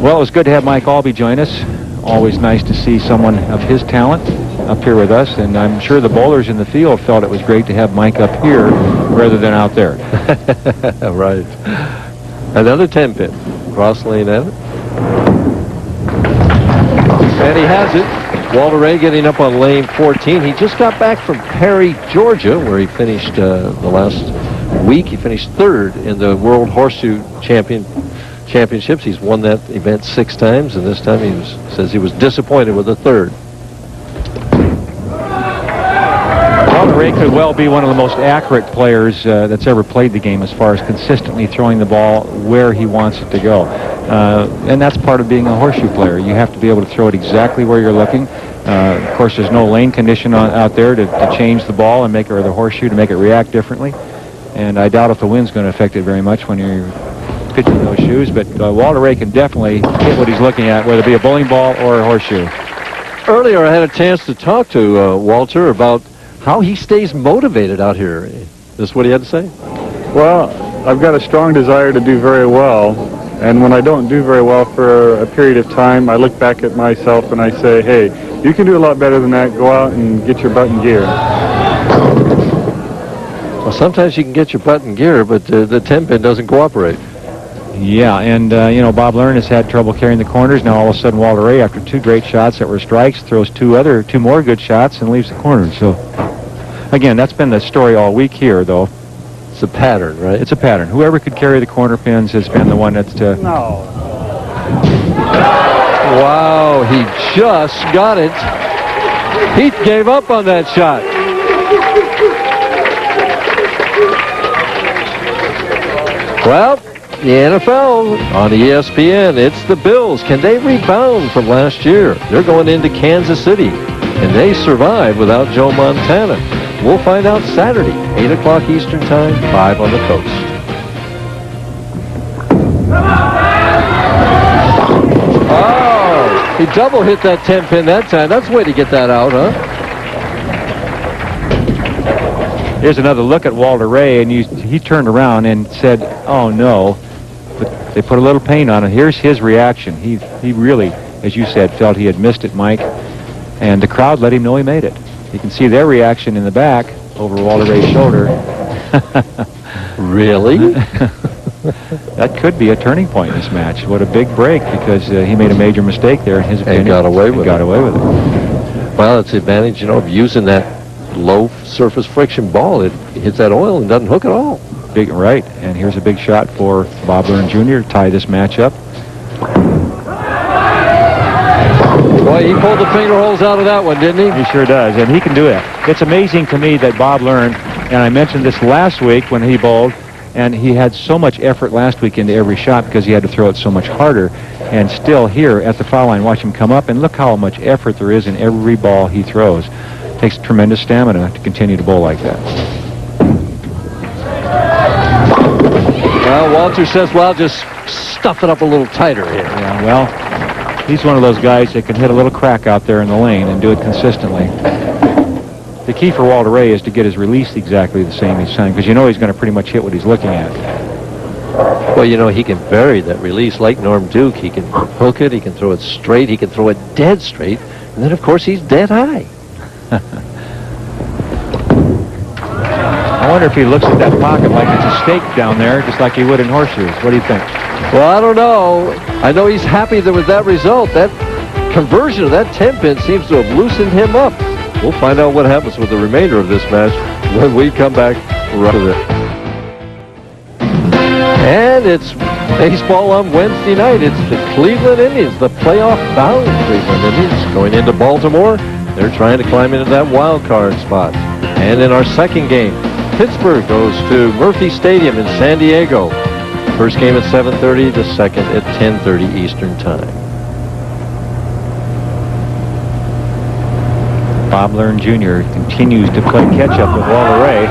Well, it was good to have Mike Albee join us. Always nice to see someone of his talent up here with us, and I'm sure the bowlers in the field felt it was great to have Mike up here rather than out there. Right. Another 10-pin. Cross lane at it. And he has it. Walter Ray getting up on lane 14. He just got back from Perry, Georgia, where he finished the last week. He finished third in the World Horseshoe Championships. He's won that event 6 times, and this time says he was disappointed with the third. Walter Ray could well be one of the most accurate players that's ever played the game as far as consistently throwing the ball where he wants it to go. And that's part of being a horseshoe player. You have to be able to throw it exactly where you're looking. Of course, there's no lane condition out there to change the ball and make it, or the horseshoe to make it react differently. And I doubt if the wind's going to affect it very much when you're pitching those shoes. But Walter Ray can definitely hit what he's looking at, whether it be a bowling ball or a horseshoe. Earlier, I had a chance to talk to Walter about how he stays motivated out here. Is this what he had to say? Well, I've got a strong desire to do very well. And when I don't do very well for a period of time, I look back at myself and I say, hey, you can do a lot better than that. Go out and get your butt in gear. Well, sometimes you can get your butt in gear, but the 10-pin doesn't cooperate. Yeah, and, you know, Bob Learn has had trouble carrying the corners. Now, all of a sudden, Walter Ray, after 2 great shots that were strikes, throws 2 more good shots and leaves the corners. So, again, that's been the story all week here, though. It's a pattern, right? It's a pattern. Whoever could carry the corner pins has been the one that's to... No. Wow, he just got it. He gave up on that shot. Well, the NFL on ESPN, it's the Bills. Can they rebound from last year? They're going into Kansas City. Can they survive without Joe Montana? We'll find out Saturday, 8 o'clock Eastern Time, 5 on the coast. Oh, he double hit that 10-pin that time. That's the way to get that out, huh? Here's another look at Walter Ray, and he turned around and said, oh, no. But they put a little paint on it. Here's his reaction. He really, as you said, felt he had missed it, Mike. And the crowd let him know he made it. You can see their reaction in the back over Walter Ray's shoulder. Really? That could be a turning point in this match. What a big break, because he made a major mistake there, in his opinion. And got away with it. Well, it's the advantage, you know, of using that low surface friction ball. It hits that oil and doesn't hook at all. Big, right. And here's a big shot for Bob Learn Jr. to tie this match up. Boy, he pulled the finger holes out of that one, didn't he? He sure does, and he can do it. It's amazing to me that Bob Learn, and I mentioned this last week when he bowled, and he had so much effort last week into every shot because he had to throw it so much harder. And still here at the foul line, watch him come up, and look how much effort there is in every ball he throws. It takes tremendous stamina to continue to bowl like that. Well, Walter says, well, just stuff it up a little tighter here. Yeah, well, he's one of those guys that can hit a little crack out there in the lane and do it consistently. The key for Walter Ray is to get his release exactly the same each time, because you know he's going to pretty much hit what he's looking at. Well, you know, he can vary that release like Norm Duke. He can hook it, he can throw it straight, he can throw it dead straight, and then, of course, he's dead high. I wonder if he looks at that pocket like it's a stake down there, just like he would in horseshoes. What do you think? Well, I don't know. I know he's happy with that result. That conversion of that 10-pin seems to have loosened him up. We'll find out what happens with the remainder of this match when we come back right to it. And it's baseball on Wednesday night. It's the Cleveland Indians, the playoff-bound Cleveland Indians, going into Baltimore. They're trying to climb into that wild card spot. And in our second game, Pittsburgh goes to Murphy Stadium in San Diego. First game at 7:30, the second at 10:30 Eastern Time. Bob Learn Jr. continues to play catch-up with Walter Ray.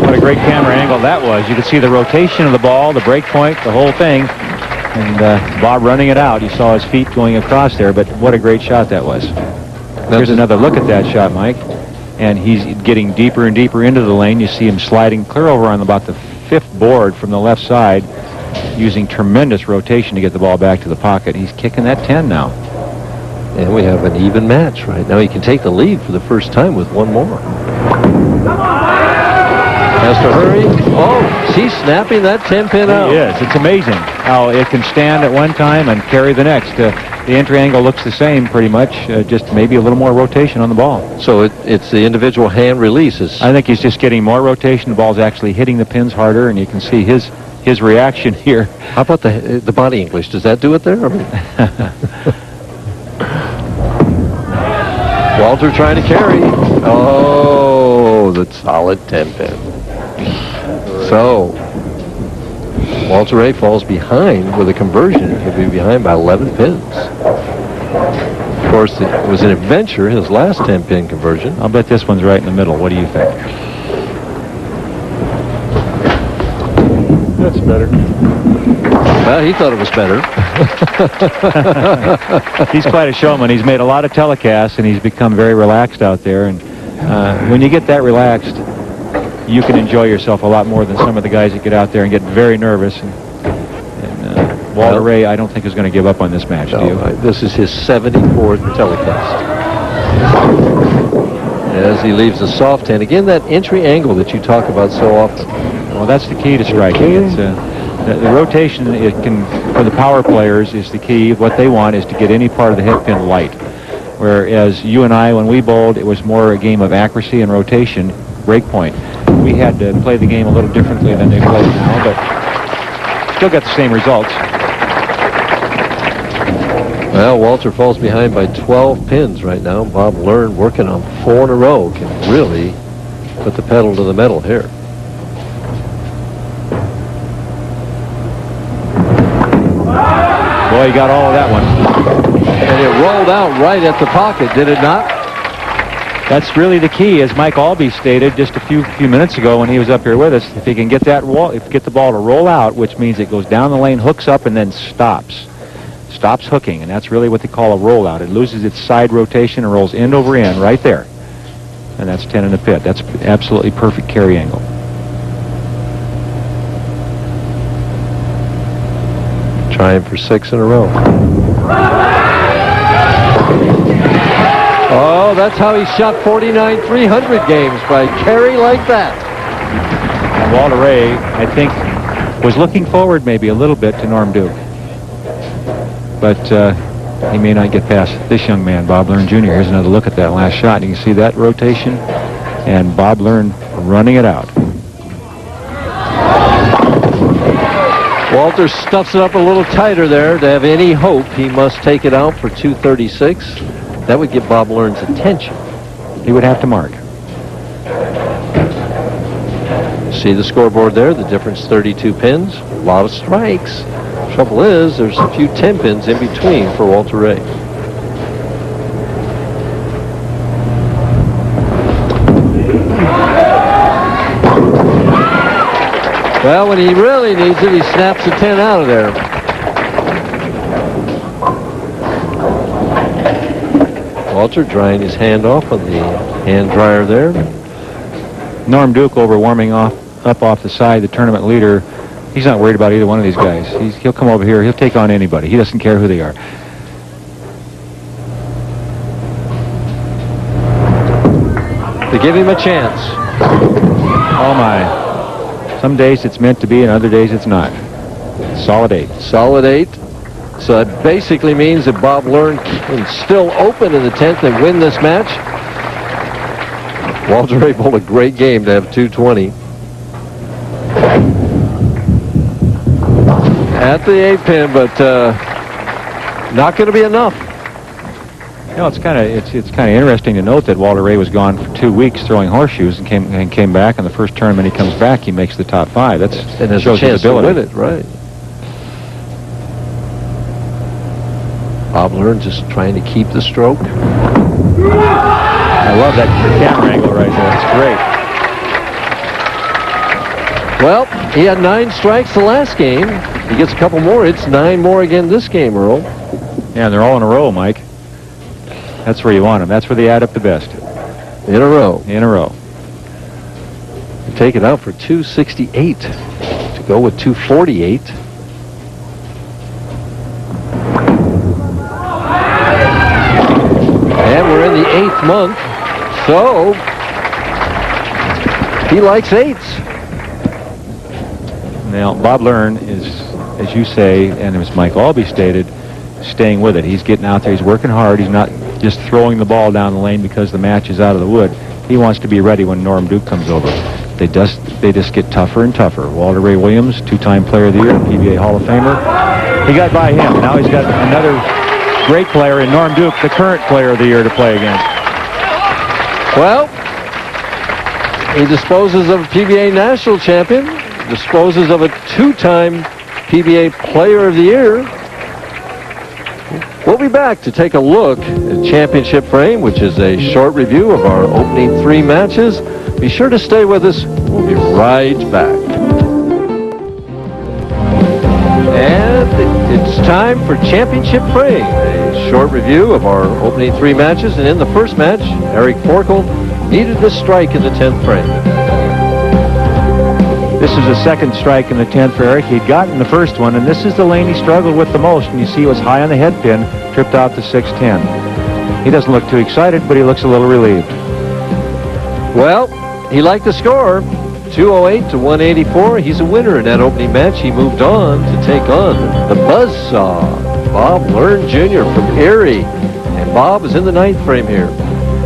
What a great camera angle that was. You could see the rotation of the ball, the break point, the whole thing. And Bob running it out. You saw his feet going across there, but what a great shot that was. Here's another look at that shot, Mike. And he's getting deeper and deeper into the lane. You see him sliding clear over on about the 5th board from the left side, using tremendous rotation to get the ball back to the pocket. He's kicking that 10 now. And we have an even match right now. He can take the lead for the first time with one more. Has to hurry. Oh, he's snapping that 10-pin out. He is. It's amazing how it can stand at one time and carry the next. The entry angle looks the same pretty much, just maybe a little more rotation on the ball. So it's the individual hand releases. I think he's just getting more rotation. The ball's actually hitting the pins harder, and you can see his reaction here. How about the body English? Does that do it there? Walter trying to carry. Oh, the solid 10-pin. So Walter Ray falls behind with a conversion. He'll be behind by 11 pins. Of course, it was an adventure, his last 10-pin conversion. I'll bet this one's right in the middle. What do you think? That's better. Well, he thought it was better. He's quite a showman. He's made a lot of telecasts, and he's become very relaxed out there. And when you get that relaxed, you can enjoy yourself a lot more than some of the guys that get out there and get very nervous. And Walter Ray, I don't think is going to give up on this match, do you? This is his 74th telecast. As he leaves the soft hand. Again, that entry angle that you talk about so often. Well, that's the key to striking. It's, the rotation for the power players is the key. What they want is to get any part of the head pin light. Whereas you and I, when we bowled, it was more a game of accuracy and rotation, break point. We had to play the game a little differently than they play it now, but still got the same results. Well, Walter falls behind by 12 pins right now. Bob Learn working on 4 in a row can really put the pedal to the metal here. Boy, he got all of that one. And it rolled out right at the pocket, did it not? That's really the key, as Mike Albee stated just a few minutes ago when he was up here with us. If he can get the ball to roll out, which means it goes down the lane, hooks up, and then stops hooking, and that's really what they call a rollout. It loses its side rotation and rolls end over end right there, and that's 10 in the pit. That's absolutely perfect carry angle. Trying for 6 in a row. Oh, that's how he shot 49 300 games, by carry like that. And Walter Ray, I think, was looking forward maybe a little bit to Norm Duke. But he may not get past this young man, Bob Learn Jr. Here's another look at that last shot. You can see that rotation and Bob Learn running it out. Walter stuffs it up a little tighter there. To have any hope, he must take it out for 236. That would get Bob Learn's attention. He would have to mark. See the scoreboard there? The difference 32 pins. A lot of strikes. Trouble is, there's a few 10 pins in between for Walter Ray. Well, when he really needs it, he snaps a 10 out of there. Walter drying his hand off on the hand dryer there. Norm Duke over warming up off the side, the tournament leader. He's not worried about either one of these guys. He'll come over here. He'll take on anybody. He doesn't care who they are. To give him a chance. Oh, my. Some days it's meant to be, and other days it's not. Solid 8. Solid 8. So that basically means that Bob Learn can still open in the 10th and win this match. Walter Ray bowled a great game to have 220. At the 8 pin, but not going to be enough. You know, it's kind of interesting to note that Walter Ray was gone for 2 weeks throwing horseshoes and came back. In the first tournament he comes back, he makes the top 5. That shows his ability. To win it, right? Bob Learn just trying to keep the stroke. I love that camera angle right there. It's great. Well, he had 9 strikes the last game. He gets a couple more. It's 9 more again this game, Earl. Yeah, and they're all in a row, Mike. That's where you want them. That's where they add up the best. In a row. In a row. Take it out for 268 to go with 248. And we're in the 8th month, so he likes 8s. Now, Bob Learn is, as you say, and as Mike Albee stated, staying with it. He's getting out there. He's working hard. He's not just throwing the ball down the lane because the match is out of the wood. He wants to be ready when Norm Duke comes over. They just get tougher and tougher. Walter Ray Williams, 2-time Player of the Year, PBA Hall of Famer. He got by him. Now he's got another great player in Norm Duke, the current Player of the Year, to play against. Well, he disposes of a PBA National Champion, disposes of a 2-time PBA Player of the Year. We'll be back to take a look at Championship Frame, which is a short review of our opening 3 matches. Be sure to stay with us. We'll be right back. And it's time for Championship Frame, a short review of our opening 3 matches. And in the first match, Eric Forkel needed the strike in the 10th frame. is the second strike in the 10th for Eric. He'd gotten the first one, and this is the lane he struggled with the most. And you see it was high on the head pin, tripped out to 610. He doesn't look too excited, but he looks a little relieved. Well, he liked the score. 208 to 184. He's a winner in that opening match. He moved on to take on the Buzzsaw, Bob Learn Jr. from Erie. And Bob is in the 9th frame here.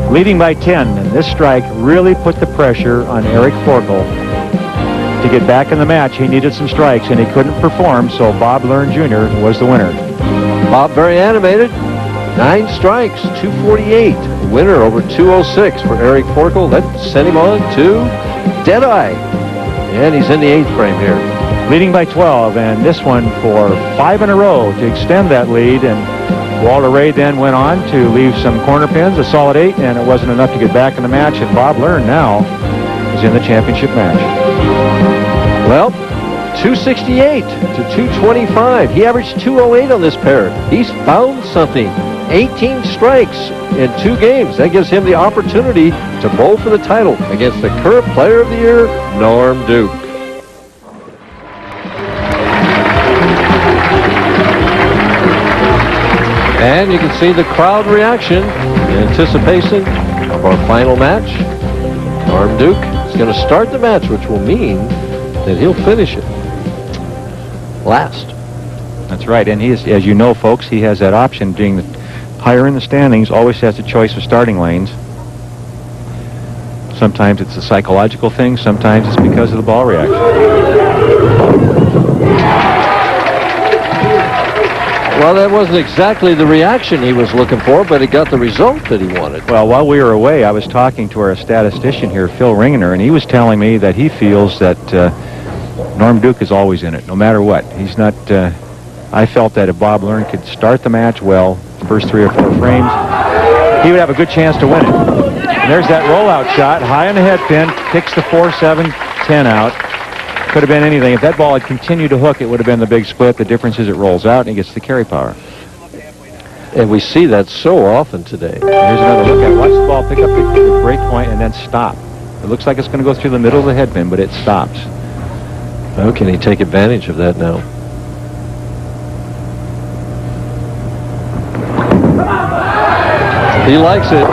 Leading by 10, and this strike really put the pressure on Eric Forkel. To get back in the match, he needed some strikes, and he couldn't perform, so Bob Learn Jr. was the winner. Bob very animated. 9 strikes, 248. Winner over 206 for Eric Forkel. That sent him on to Deadeye. And he's in the 8th frame here. Leading by 12, and this one for 5 in a row to extend that lead. And Walter Ray then went on to leave some corner pins, a solid 8, and it wasn't enough to get back in the match. And Bob Learn now is in the championship match. Well, 268 to 225. He averaged 208 on this pair. He's found something. 18 strikes in 2 games. That gives him the opportunity to bowl for the title against the current player of the year, Norm Duke. And you can see the crowd reaction in anticipation of our final match. Norm Duke is going to start the match, which will mean that he'll finish it last. That's right, and he is, as you know, folks, he has that option being the higher in the standings, always has a choice of starting lanes. Sometimes it's a psychological thing, sometimes it's because of the ball reaction. Well, that wasn't exactly the reaction he was looking for, but it got the result that he wanted. Well, while we were away, I was talking to our statistician here, Phil Ringener, and he was telling me that he feels that Norm Duke is always in it, no matter what. He's not... I felt that if Bob Learn could start the match well, first 3 or 4 frames, he would have a good chance to win it. And there's that rollout shot, high on the head pin, kicks the 4-7-10 out. Could have been anything. If that ball had continued to hook, it would have been the big split. The difference is it rolls out and he gets the carry power. And we see that so often today. Here's another look at it. Watch the ball pick up the break point and then stop. It looks like it's going to go through the middle of the head pin, but it stops. How can he take advantage of that now? He likes it,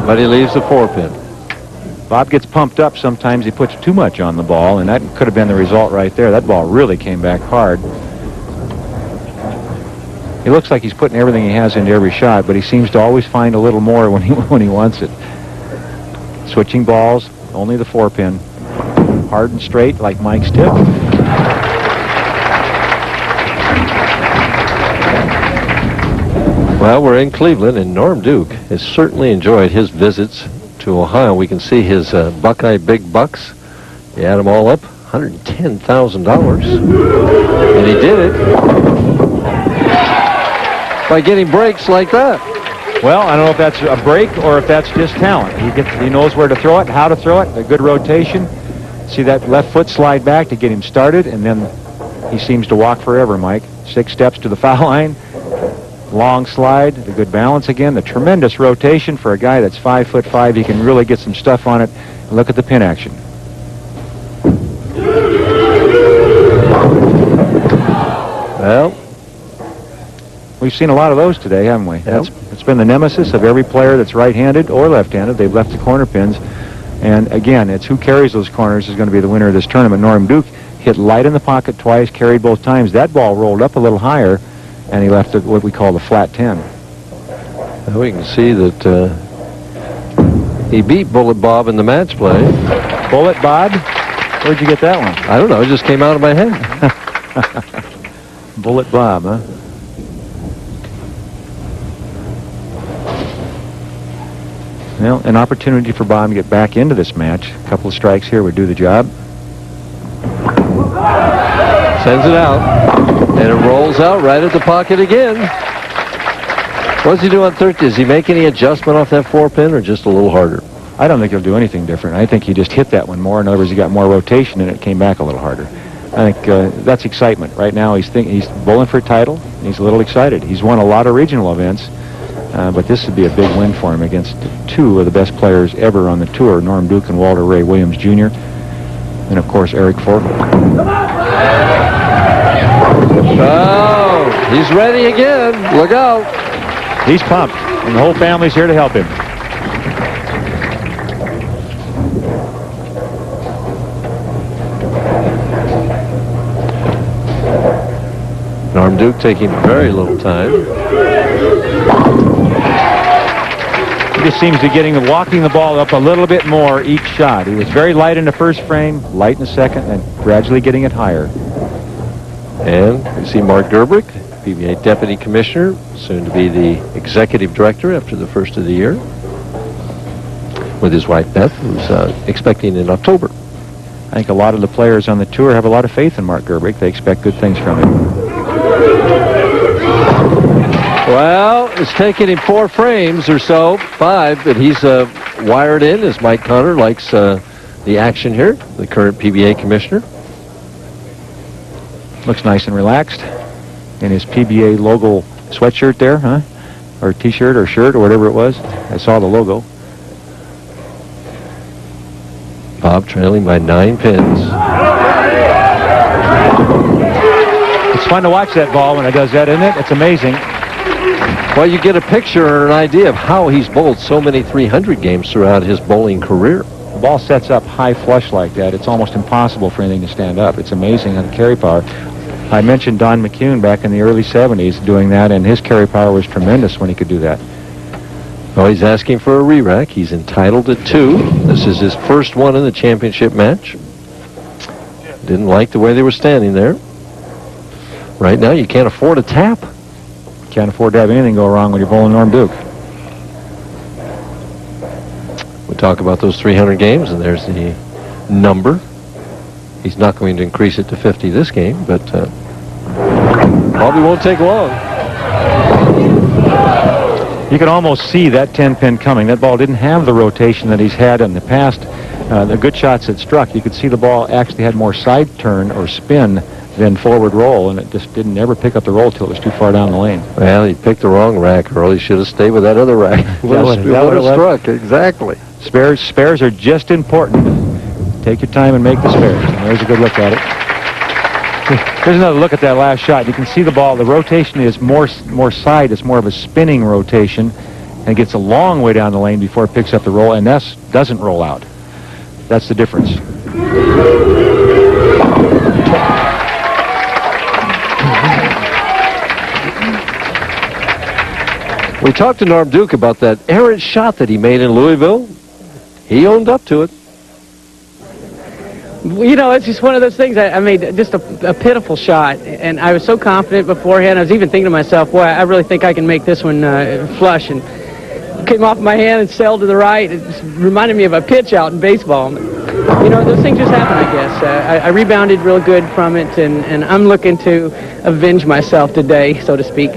but he leaves the 4-pin. Bob gets pumped up sometimes. He puts too much on the ball, and that could have been the result right there. That ball really came back hard. He looks like he's putting everything he has into every shot, but he seems to always find a little more when he wants it. Switching balls, only the 4-pin. Hard and straight like Mike's tip. Well, we're in Cleveland, and Norm Duke has certainly enjoyed his visits to Ohio. We can see his Buckeye Big Bucks. You add them all up, $110,000. And he did it by getting breaks like that. Well, I don't know if that's a break or if that's just talent. He knows where to throw it, how to throw it, a good rotation. See that left foot slide back to get him started, and then he seems to walk forever, Mike. 6 steps to the foul line. Long slide, the good balance again, the tremendous rotation for a guy that's 5'5". He can really get some stuff on it. And look at the pin action. Well, we've seen a lot of those today, haven't we? Yep. It's been the nemesis of every player that's right-handed or left-handed. They've left the corner pins. And again, it's who carries those corners is going to be the winner of this tournament. Norm Duke hit light in the pocket twice, carried both times. That ball rolled up a little higher, and he left what we call the flat 10. Well, we can see that he beat Bullet Bob in the match play. Bullet Bob? Where'd you get that one? I don't know. It just came out of my head. Bullet Bob, huh? Well, an opportunity for Bob to get back into this match. A couple of strikes here would do the job. Sends it out. And it rolls out right at the pocket again. What does he do on third? Does he make any adjustment off that 4-pin or just a little harder? I don't think he'll do anything different. I think he just hit that one more. In other words, he got more rotation and it came back a little harder. I think that's excitement. Right now he's bowling for a title. He's a little excited. He's won a lot of regional events, but this would be a big win for him against 2 of the best players ever on the tour, Norm Duke and Walter Ray Williams Jr. and, of course, Eric Forkel. Oh, he's ready again. Look out. He's pumped, and the whole family's here to help him. Norm Duke taking very little time. He just seems to be walking the ball up a little bit more each shot. He was very light in the first frame, light in the second, and gradually getting it higher. And you see Mark Gerbrick, PBA Deputy Commissioner, soon to be the Executive Director after the first of the year, with his wife Beth, who's expecting in October. I think a lot of the players on the tour have a lot of faith in Mark Gerbrick. They expect good things from him. Well, it's taken him 4 frames or so, 5, but he's wired in, as Mike Connor likes the action here, the current PBA Commissioner. Looks nice and relaxed in his PBA logo sweatshirt there, huh? Or T-shirt or shirt or whatever it was. I saw the logo. Bob trailing by 9 pins. It's fun to watch that ball when it does that, isn't it? It's amazing. Well, you get a picture or an idea of how he's bowled so many 300 games throughout his bowling career. The ball sets up high flush like that. It's almost impossible for anything to stand up. It's amazing on the carry power. I mentioned Don McCune back in the early 70s doing that, and his carry power was tremendous when he could do that. Well, he's asking for a re-rack. He's entitled to 2. This is his first one in the championship match. Didn't like the way they were standing there. Right now, you can't afford a tap. Can't afford to have anything go wrong when you're bowling Norm Duke. We talk about those 300 games, and there's the number. He's not going to increase it to 50 this game, but probably won't take long. You can almost see that 10-pin coming. That ball didn't have the rotation that he's had in the past. The good shots that struck, you could see the ball actually had more side turn or spin than forward roll, and it just didn't ever pick up the roll till it was too far down the lane. Well, he picked the wrong rack early. Should have stayed with that other rack. Would have struck, exactly. Spares are just important. Take your time and make the spares. And there's a good look at it. Here's another look at that last shot. You can see the ball. The rotation is more side. It's more of a spinning rotation, and it gets a long way down the lane before it picks up the roll, and that doesn't roll out. That's the difference. We talked to Norm Duke about that errant shot that he made in Louisville. He owned up to it. You know, it's just one of those things. I made just a pitiful shot, and I was so confident beforehand. I was even thinking to myself, boy, I really think I can make this one flush, and it came off my hand and sailed to the right. It just reminded me of a pitch out in baseball. You know, those things just happen, I guess. I rebounded real good from it, and I'm looking to avenge myself today, so to speak.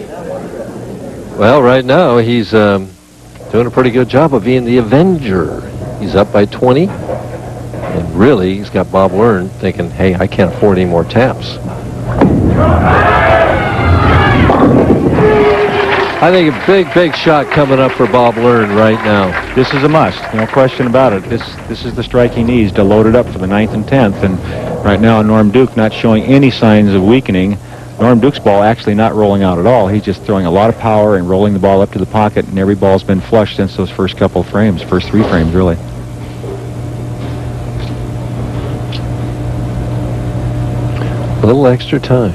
Well, right now, he's doing a pretty good job of being the avenger. He's up by 20. And really, he's got Bob Learn thinking, hey, I can't afford any more taps. I think a big shot coming up for Bob Learn right now. This is a must, no question about it. This is the strike he needs to load it up for the 9th and 10th. And right now, Norm Duke not showing any signs of weakening. Norm Duke's ball actually not rolling out at all. He's just throwing a lot of power and rolling the ball up to the pocket, and every ball's been flushed since those first couple of frames, first 3 frames, really. A little extra time.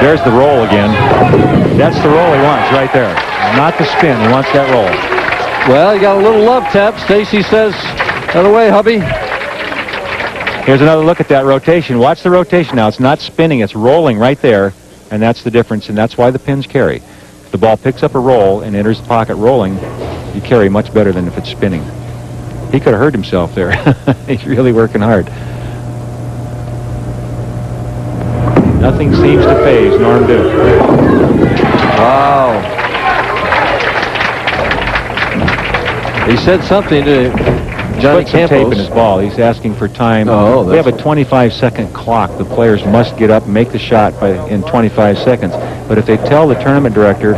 There's the roll again. That's the roll he wants right there. Not the spin. He wants that roll. Well, he got a little love tap. Stacy says, out of the way, hubby. Here's another look at that rotation. Watch the rotation now. It's not spinning. It's rolling right there, and that's the difference, and that's why the pins carry. If the ball picks up a roll and enters the pocket rolling, you carry much better than if it's spinning. He could have hurt himself there. He's really working hard. Nothing seems to phase Norm Duke. Wow. He said something to Johnny Put some Campos. tape in his ball. He's asking for time. Oh, we have a 25-second clock. The players must get up and make the shot in 25 seconds. But if they tell the tournament director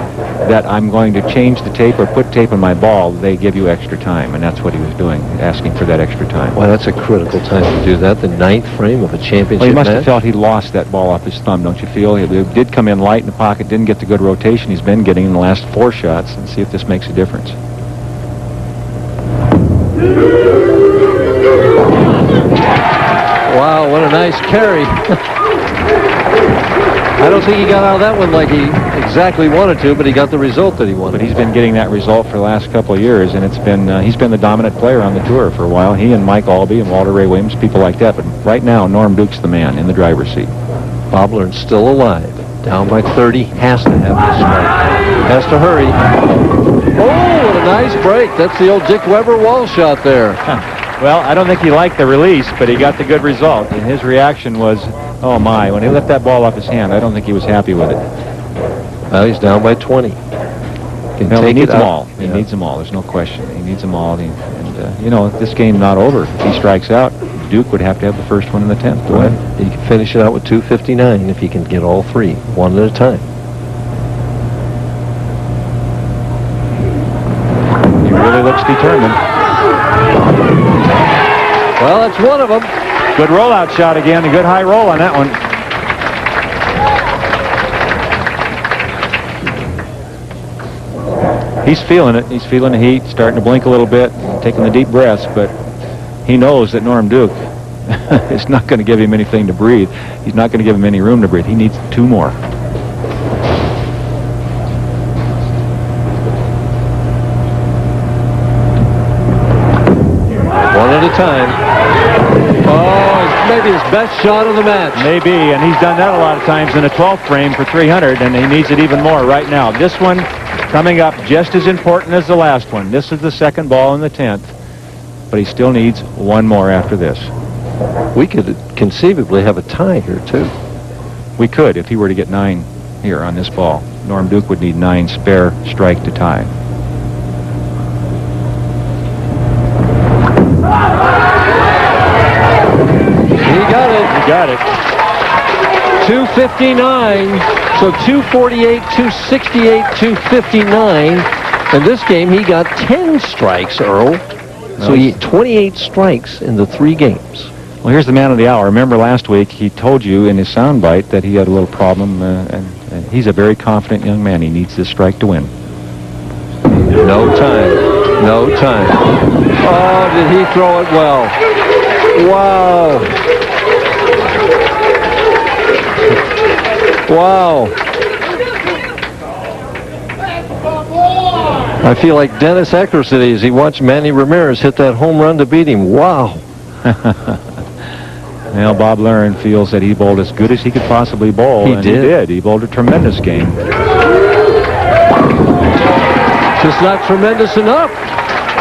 that I'm going to change the tape or put tape on my ball, they give you extra time, and that's what he was doing, asking for that extra time. Well, that's a critical time to do that. The 9th frame of a championship Well, he must match. have felt he lost that ball off his thumb, don't you feel? He did come in light in the pocket, didn't get the good rotation he's been getting in the last 4 shots, and see if this makes a difference. Wow, what a nice carry. I don't think he got out of that one like he exactly wanted to, but he got the result that he wanted. But he's been getting that result for the last couple of years, and it's been he's been the dominant player on the tour for a while. He and Mike Albee and Walter Ray Williams, people like that. But right now, Norm Duke's the man in the driver's seat. Bob Learn's still alive. Down by 30. Has to have this strike. Has to hurry. Oh, what a nice break. That's the old Dick Weber wall shot there. Well, I don't think he liked the release, but he got the good result. And his reaction was, oh my, when he let that ball off his hand, I don't think he was happy with it. Well, he's down by 20. Well, he needs them all. He needs them all. There's no question. He needs them all. And you know, this game's not over. If he strikes out, Duke would have to have the first one in the 10th to win. He can finish it out with 259 if he can get all 3, one at a time. He really looks determined. Well, that's one of them. Good rollout shot again. A good high roll on that one. He's feeling it. He's feeling the heat, starting to blink a little bit, taking the deep breaths, but he knows that Norm Duke is not going to give him anything to breathe. He's not going to give him any room to breathe. He needs 2 more. One at a time. Oh, maybe his best shot of the match. Maybe, and he's done that a lot of times in a 12th frame for 300, and he needs it even more right now. This one coming up just as important as the last one. This is the second ball in the 10th, but he still needs 1 more after this. We could conceivably have a tie here, too. We could if he were to get 9 here on this ball. Norm Duke would need 9 spare strike to tie. He got it. He got it. 259. So 248, 268, 259. In this game, he got 10 strikes, Earl. So he had 28 strikes in the 3 games. Well, here's the man of the hour. Remember last week he told you in his soundbite that he had a little problem, and he's a very confident young man. He needs this strike to win. No time. No time. Oh, did he throw it well? Wow. Wow. I feel like Dennis Eckersley as he watched Manny Ramirez hit that home run to beat him. Wow. Well, Bob Learn feels that he bowled as good as he could possibly bowl. He and did. He did. He bowled a tremendous game. Just not tremendous enough.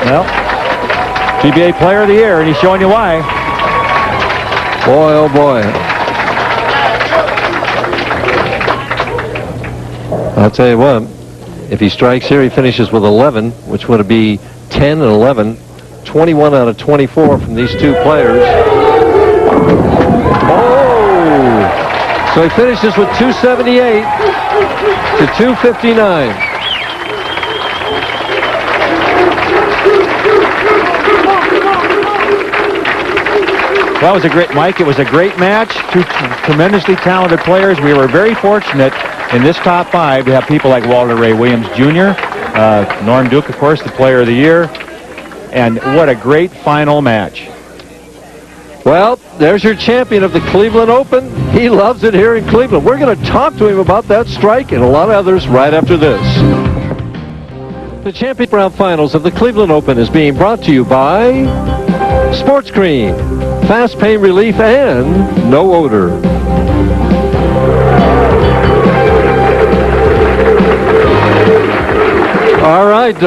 Well, PBA Player of the Year, and he's showing you why. Boy, oh boy. I'll tell you what, if he strikes here, he finishes with 11, which would be 10 and 11. 21 out of 24 from these 2 players. Oh! So he finishes with 278 to 259. That was a great, Mike. It was a great match. 2 tremendously talented players. We were very fortunate in this top 5 to have people like Walter Ray Williams Jr., Norm Duke, of course, the Player of the Year, and what a great final match. Well, there's your champion of the Cleveland Open. He loves it here in Cleveland. We're going to talk to him about that strike and a lot of others right after this. The Champion Round Finals of the Cleveland Open is being brought to you by Sports Cream, fast pain relief, and no odor. All right,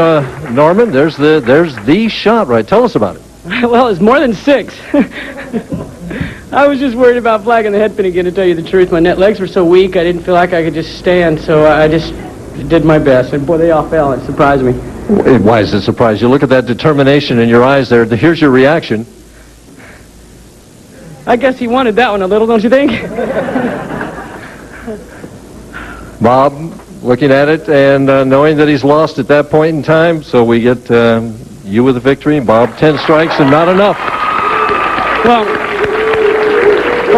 Norman, there's the shot, right? Tell us about it. Well, it's more than 6. I was just worried about flagging the head pin again, to tell you the truth. My net legs were so weak, I didn't feel like I could just stand, so I just did my best. And boy, they all fell. It surprised me. Why is it surprised? You look at that determination in your eyes there. Here's your reaction. I guess he wanted that one a little, don't you think? Bob, looking at it and knowing that he's lost at that point in time. So we get you with the victory. Bob, 10 strikes and not enough. Well,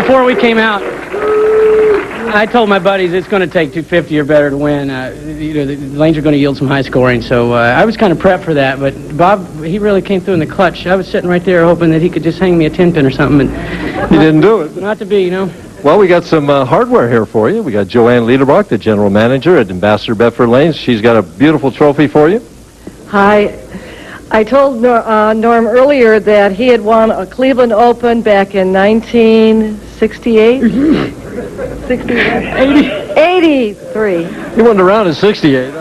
before we came out, I told my buddies it's going to take 250 or better to win. The lanes are going to yield some high scoring, so I was kind of prepped for that. But Bob, he really came through in the clutch. I was sitting right there hoping that he could just hang me a 10-pin or something. And he didn't do it. Not to be, Well, we got some hardware here for you. We got Joanne Liederbach, the general manager at Ambassador Bedford Lanes. She's got a beautiful trophy for you. Hi. I told Norm earlier that he had won a Cleveland Open back in 1968. 83. He won the round in 68.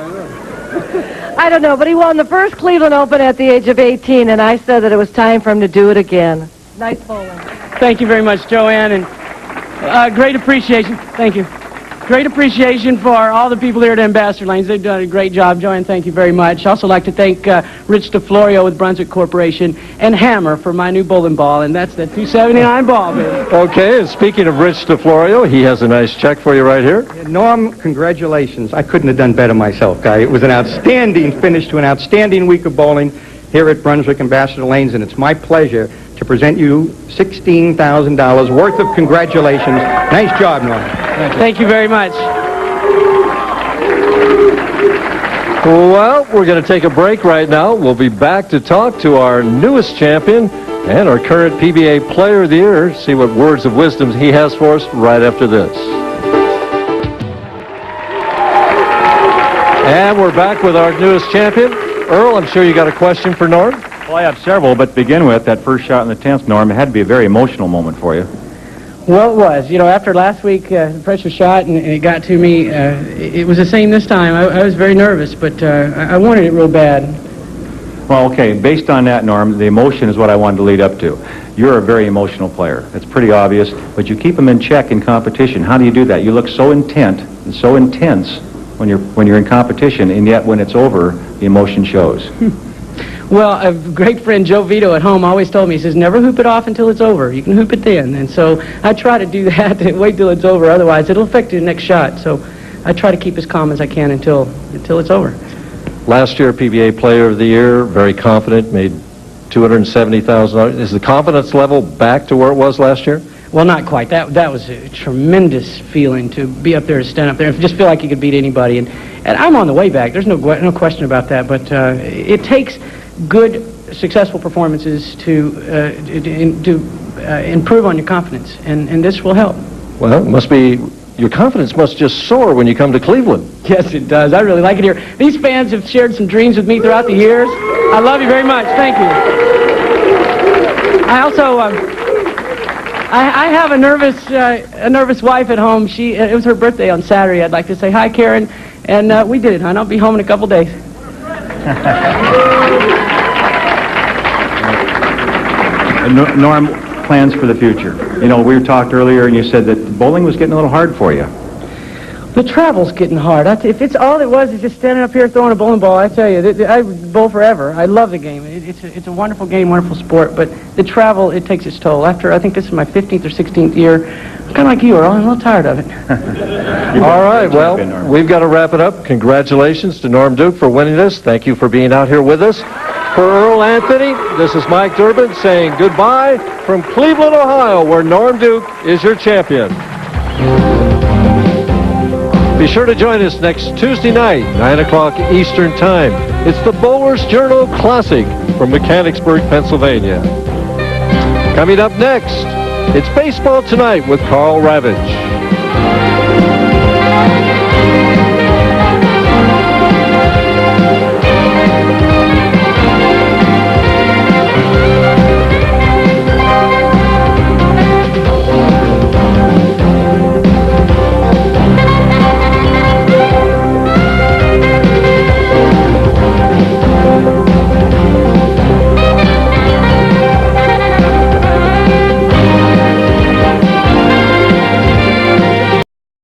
I don't know, but he won the first Cleveland Open at the age of 18, and I said that it was time for him to do it again. Nice bowling. Thank you very much, Joanne, and great appreciation. Thank you. Great appreciation for all the people here at Ambassador Lanes. They've done a great job. Joanne, thank you very much. Also like to thank Rich DeFlorio with Brunswick Corporation and Hammer for my new bowling ball, and that's the 279 ball, baby. Okay, and speaking of Rich DeFlorio, he has a nice check for you right here. Norm, congratulations. I couldn't have done better myself, guy. It was an outstanding finish to an outstanding week of bowling here at Brunswick Ambassador Lanes, and it's my pleasure to present you $16,000 worth of congratulations. Nice job, Norm. Thank you very much. Well, we're going to take a break right now. We'll be back to talk to our newest champion and our current PBA Player of the Year, see what words of wisdom he has for us right after this. And we're back with our newest champion. Earl, I'm sure you got a question for Norm? Well, I have several, but to begin with, that first shot in the 10th, Norm, it had to be a very emotional moment for you. Well, it was. After last week, the pressure shot, and it got to me, it was the same this time. I was very nervous, but I wanted it real bad. Well, okay, based on that, Norm, the emotion is what I wanted to lead up to. You're a very emotional player. That's pretty obvious, but you keep them in check in competition. How do you do that? You look so intent and so intense when you're in competition, and yet when it's over, the emotion shows. Well, a great friend, Joe Vito, at home always told me, he says, never hoop it off until it's over. You can hoop it then. And so I try to do that, and wait till it's over. Otherwise, it'll affect your next shot. So I try to keep as calm as I can until it's over. Last year, PBA Player of the Year, very confident, made $270,000. Is the confidence level back to where it was last year? Well, not quite. That was a tremendous feeling to be up there, to stand up there, and just feel like you could beat anybody. And I'm on the way back. There's no question about that. But it takes good, successful performances to improve on your confidence, and this will help. Well, it must be, your confidence must just soar when you come to Cleveland. Yes, it does. I really like it here. These fans have shared some dreams with me throughout the years. I love you very much. Thank you. I also, I have a nervous wife at home. It was her birthday on Saturday. I'd like to say hi, Karen, and we did it, hon. I'll be home in a couple days. Norm, plans for the future. We talked earlier, and you said that bowling was getting a little hard for you. The travel's getting hard. If it's all it was is just standing up here throwing a bowling ball, I tell you, I bowl forever. I love the game. It's a wonderful game, wonderful sport, but the travel, it takes its toll. After, I think this is my 15th or 16th year, I'm kind of like you, Earl. I'm a little tired of it. All right, well, we've got to wrap it up. Congratulations to Norm Duke for winning this. Thank you for being out here with us. For Earl Anthony, this is Mike Durbin saying goodbye from Cleveland, Ohio, where Norm Duke is your champion. Be sure to join us next Tuesday night, 9 o'clock Eastern Time. It's the Bowler's Journal Classic from Mechanicsburg, Pennsylvania. Coming up next, it's Baseball Tonight with Carl Ravitch.